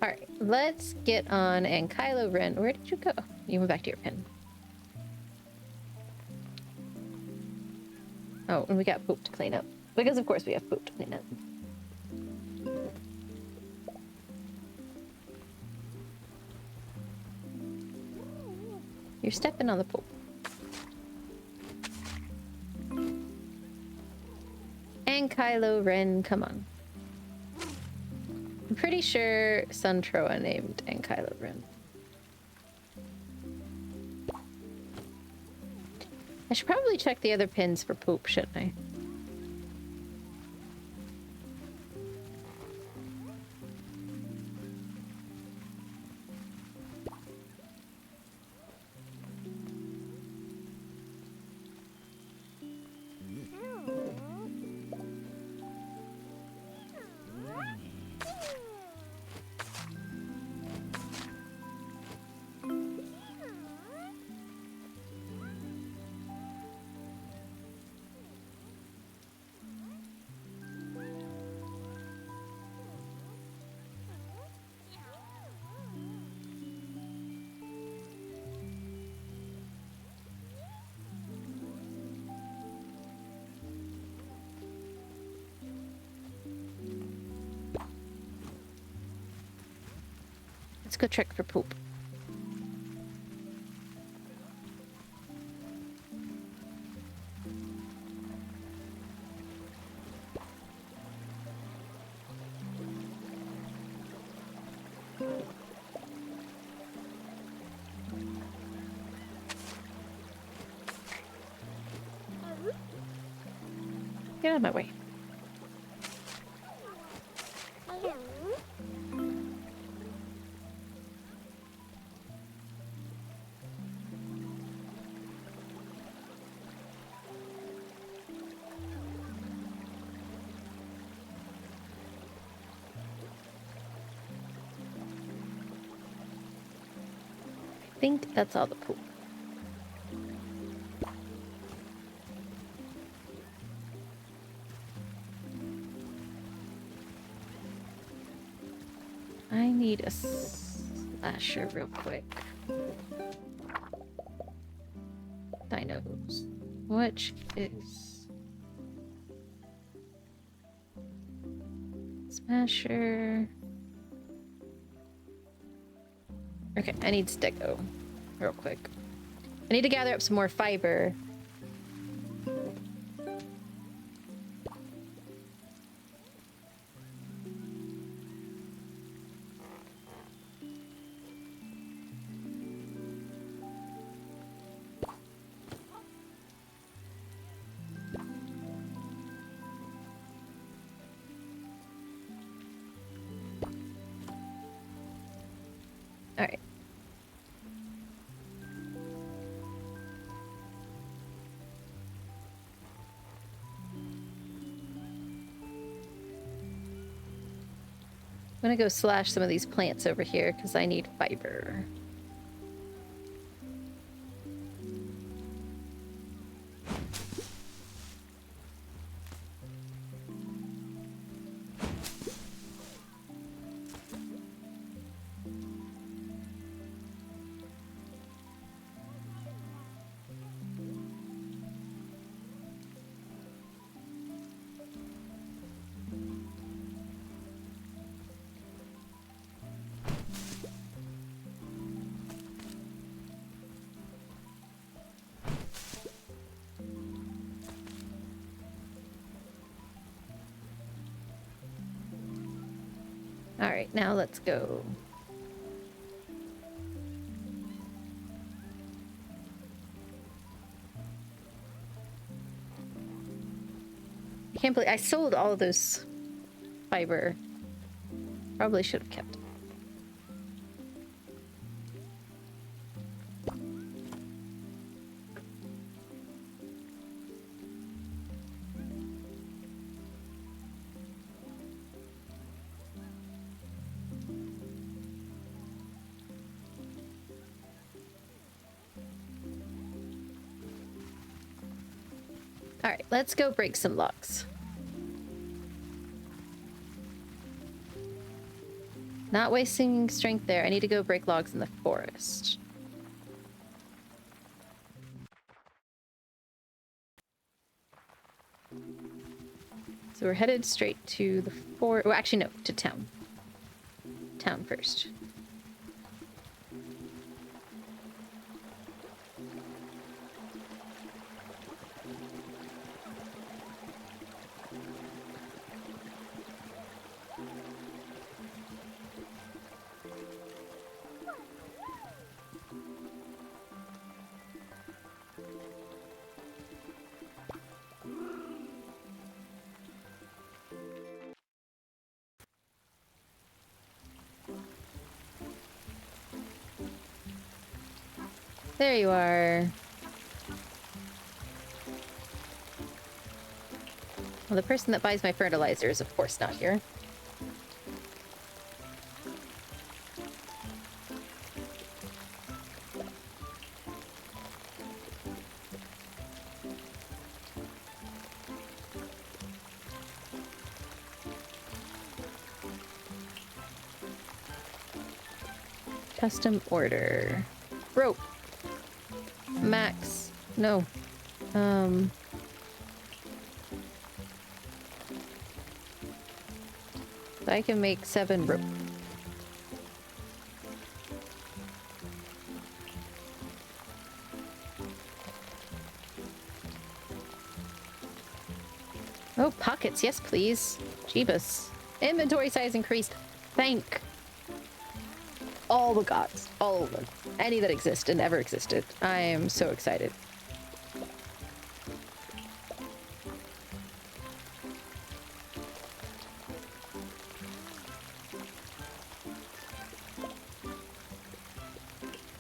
Alright, let's get on Ankylo. Where did you go? You went back to your pen. Oh, and we got poop to clean up. Because of course we have poop to clean up. You're stepping on the poop. Ankylo, come on. I'm pretty sure Suntroa named and Kylo Ren. I should probably check the other pins for poop, shouldn't I? Let's go check for poop. Get out of my way. I think that's all the poop. I need a slasher real quick. Dinos. Which is... Smasher... Okay, I need Stego real quick. I need to gather up some more fiber. All right. I'm gonna go slash some of these plants over here because I need fiber. All right, now let's go. I can't believe I sold all of those fiber. Probably should have kept. All right, let's go break some logs. Not wasting strength there. I need to go break logs in the forest. So we're headed straight to the forest. Well, actually, no, to town. Town first. There you are. Well, the person that buys my fertilizer is, of course, not here. Custom order. Rope. Max. No. I can make 7 rope. Oh, pockets. Yes, please. Jeebus. Inventory size increased. Thank all the gods. All of them. Any that exist and ever existed. I am so excited.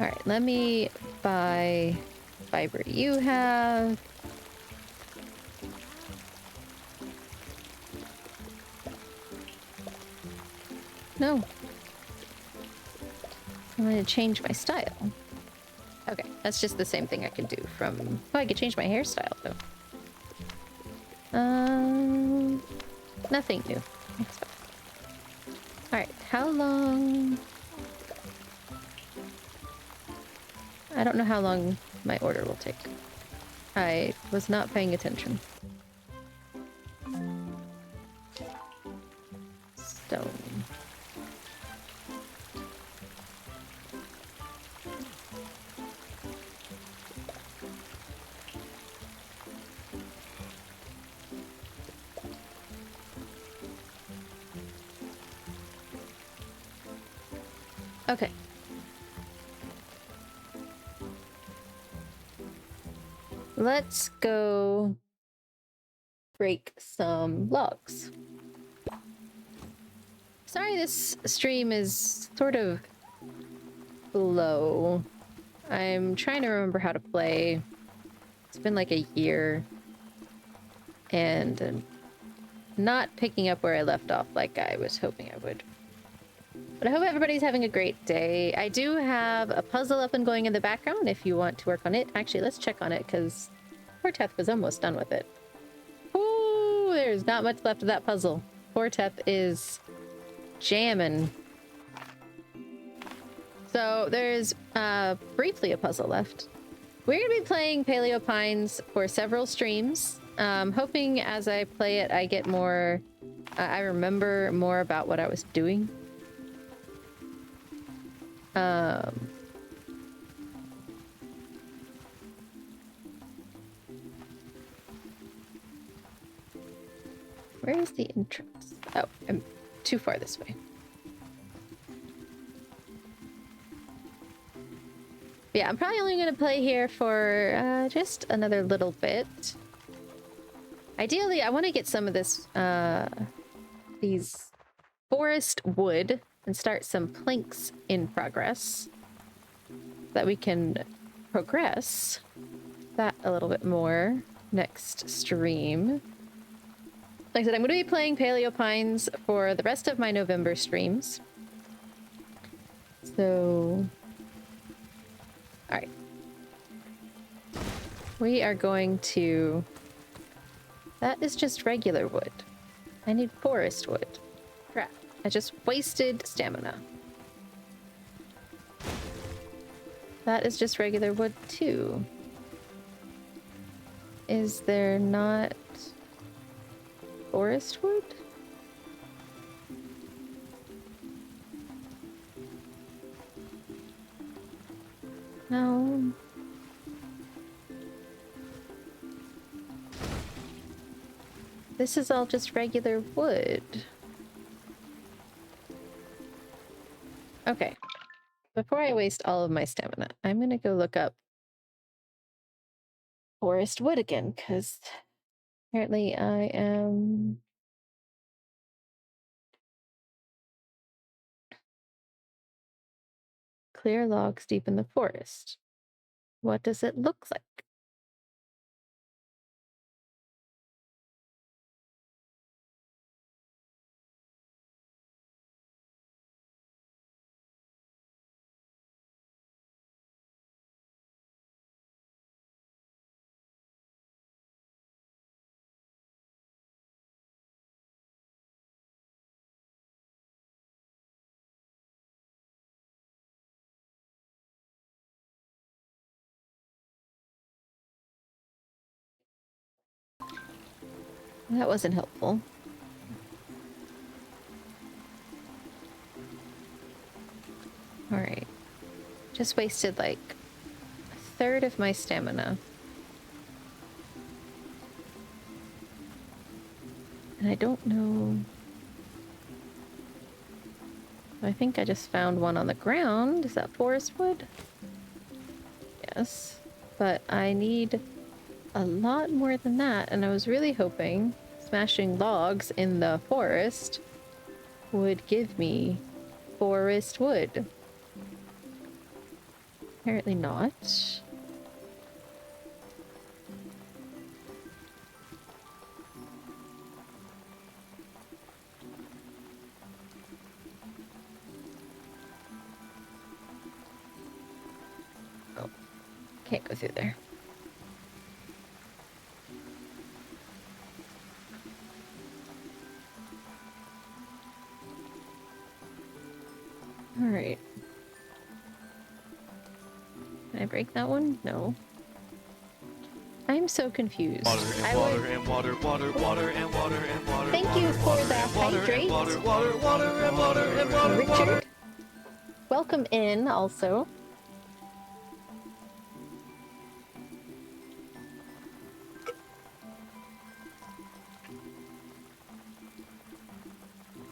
Alright, let me buy fiber you have. No. I'm going to change my style. Okay, that's just the same thing I can do from... Oh, I could change my hairstyle, though. Nothing new. Alright, how long... I don't know how long my order will take. I was not paying attention. Stone. Okay. Let's go break some logs. Sorry this stream is sort of slow. I'm trying to remember how to play. It's been like a year. And not picking up where I left off like I was hoping I would. But I hope everybody's having a great day. I do have a puzzle up and going in the background if you want to work on it. Actually, let's check on it because Porteth was almost done with it. Ooh, there's not much left of that puzzle. Porteth is jamming. So there's briefly a puzzle left. We're going to be playing PaleoPines for several streams. Hoping as I play it, I get more... I remember more about what I was doing. Where is the entrance? Oh, I'm too far this way. Yeah, I'm probably only going to play here for just another little bit. Ideally, I want to get some of this, these forest wood and start some planks in progress so that we can progress that a little bit more next stream. Like I said, I'm going to be playing PaleoPines for the rest of my November streams. So... Alright. We are going to... That is just regular wood. I need forest wood. Crap. I just wasted stamina. That is just regular wood too. Is there not forest wood? No. This is all just regular wood. Okay. Before I waste all of my stamina, I'm gonna go look up forest wood again, because apparently I am... Clear logs deep in the forest. What does it look like? That wasn't helpful. All right. Just wasted like a third of my stamina. And I don't know. I think I just found one on the ground. Is that forest wood? Yes. But I need a lot more than that, and I was really hoping smashing logs in the forest would give me forest wood. Apparently not. Oh, can't go through there. All right. Can I break that one? No. I'm so confused. Water and water and water, water, water and water and water. Thank you for the hydrate, Water, water, water and water and water. Richard. Welcome in, also.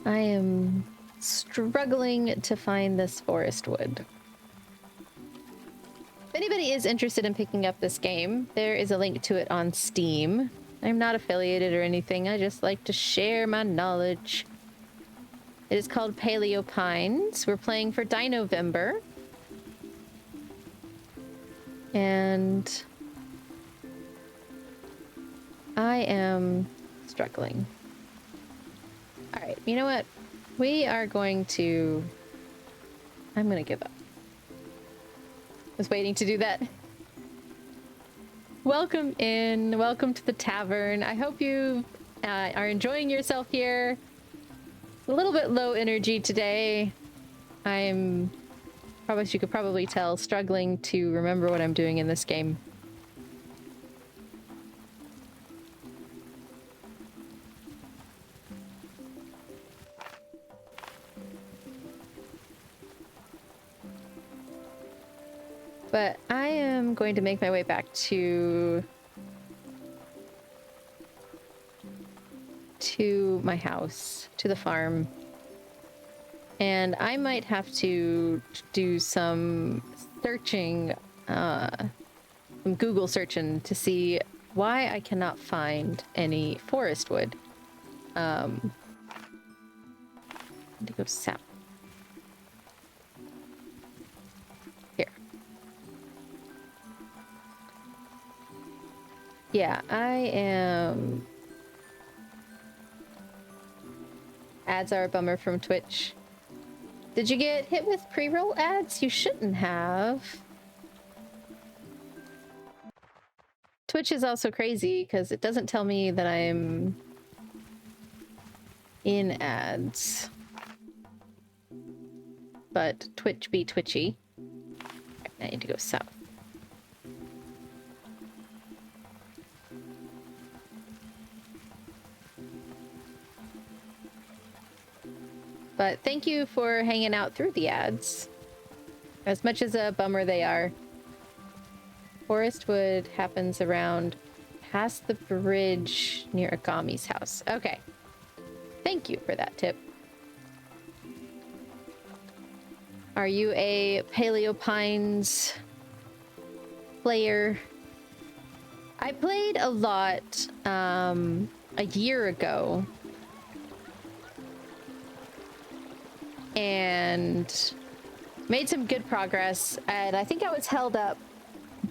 I am struggling to find this forest wood. If anybody is interested in picking up this game, there is a link to it on Steam. I'm not affiliated or anything, I just like to share my knowledge. It is called PaleoPines. We're playing for Dinovember. And I am struggling. Alright, you know what? We are going to... I'm gonna give up. Was waiting to do that. Welcome in. Welcome to the tavern. I hope you are enjoying yourself here. A little bit low energy today. I'm, probably, as you could probably tell, struggling to remember what I'm doing in this game. But I am going to make my way back to my house, to the farm. And I might have to do some searching, some Google searching to see why I cannot find any forest wood. I need to go south. Here. Yeah, I am... Ads are a bummer from Twitch. Did you get hit with pre-roll ads? You shouldn't have. Twitch is also crazy because it doesn't tell me that I'm in ads. But Twitch be twitchy. I need to go south. But thank you for hanging out through the ads. As much as a bummer they are. Forest wood happens around past the bridge near Agami's house. Okay. Thank you for that tip. Are you a PaleoPines player? I played a lot a year ago. And made some good progress, and I think I was held up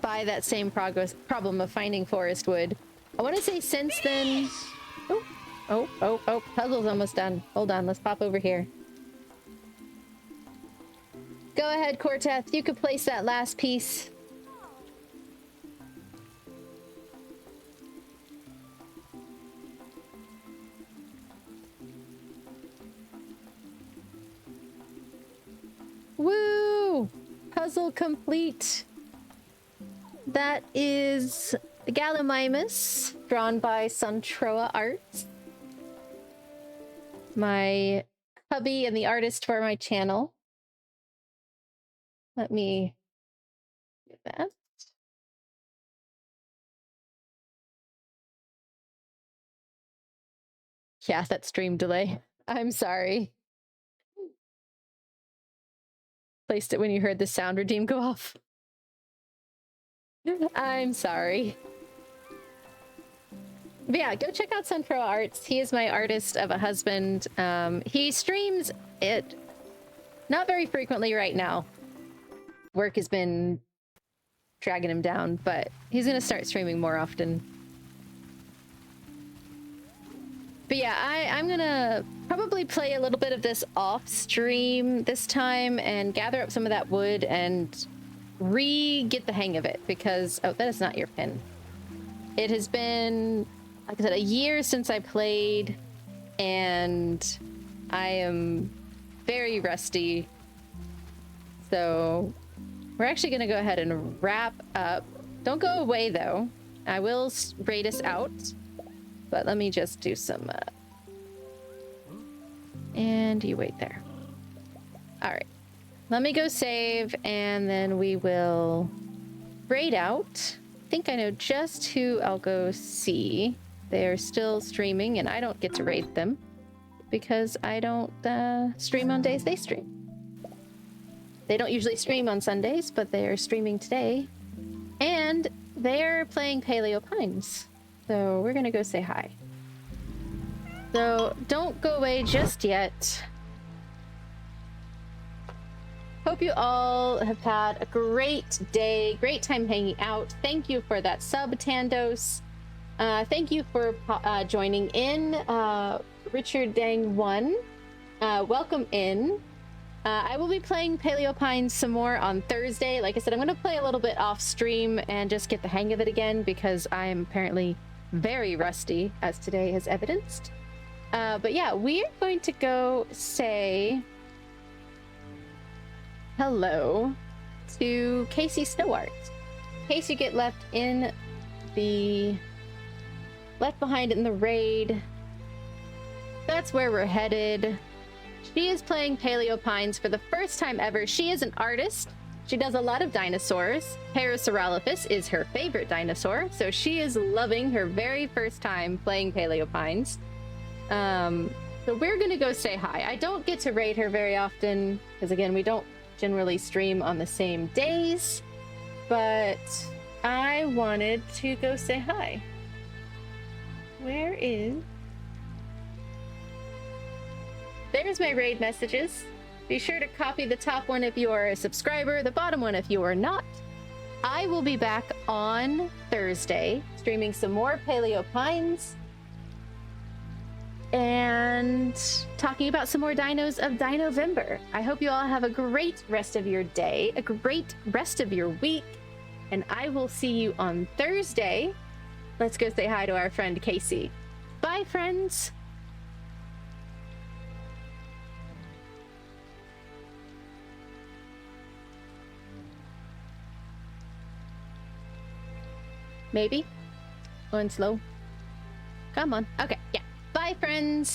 by that same problem of finding forest wood. I want to say since then... Oh, puzzle's almost done. Hold on, let's pop over here. Go ahead, Corteth. You could place that last piece. Woo! Puzzle complete. That is the Gallimimus, drawn by Suntroa Arts. My hubby and the artist for my channel. Let me do that. Yeah, that stream delay. I'm sorry. Placed it when you heard the sound redeem go off. I'm sorry. But yeah, go check out Sunfro Arts. He is my artist of a husband. He streams it not very frequently right now. Work has been dragging him down, but he's gonna start streaming more often. But yeah, I'm gonna probably play a little bit of this off stream this time and gather up some of that wood and get the hang of it, because oh, that is not your pin. It has been, like I said, a year since I played, and I am very rusty. So we're actually gonna go ahead and wrap up. Don't go away though. I will raid us out, but let me just do some and you wait there. All right, let me go save, and then we will raid out. I think I know just who I'll go see. They're still streaming, and I don't get to raid them because I don't stream on days they stream. They don't usually stream on Sundays, but they are streaming today, and they're playing PaleoPines. So we're gonna go say hi. So don't go away just yet. Hope you all have had a great day, great time hanging out. Thank you for that sub, Tandos. Thank you for joining in, Richard Dang 1. Welcome in. I will be playing PaleoPines some more on Thursday. Like I said, I'm going to play a little bit off stream and just get the hang of it again, because I'm apparently very rusty, as today has evidenced. But yeah, we are going to go say hello to Casey Snowart. In case you get left behind in the raid, that's where we're headed. She is playing PaleoPines for the first time ever. She is an artist. She does a lot of dinosaurs. Parasaurolophus is her favorite dinosaur, so she is loving her very first time playing PaleoPines. So we're gonna go say hi. I don't get to raid her very often, because again, we don't generally stream on the same days, but I wanted to go say hi. Where is... There's my raid messages. Be sure to copy the top one if you are a subscriber, the bottom one if you are not. I will be back on Thursday, streaming some more PaleoPines and talking about some more dinos of Dinovember. I hope you all have a great rest of your day, a great rest of your week, and I will see you on Thursday. Let's go say hi to our friend Casey. Bye, friends. Maybe? Going slow? Come on. Okay, yeah. Bye, friends.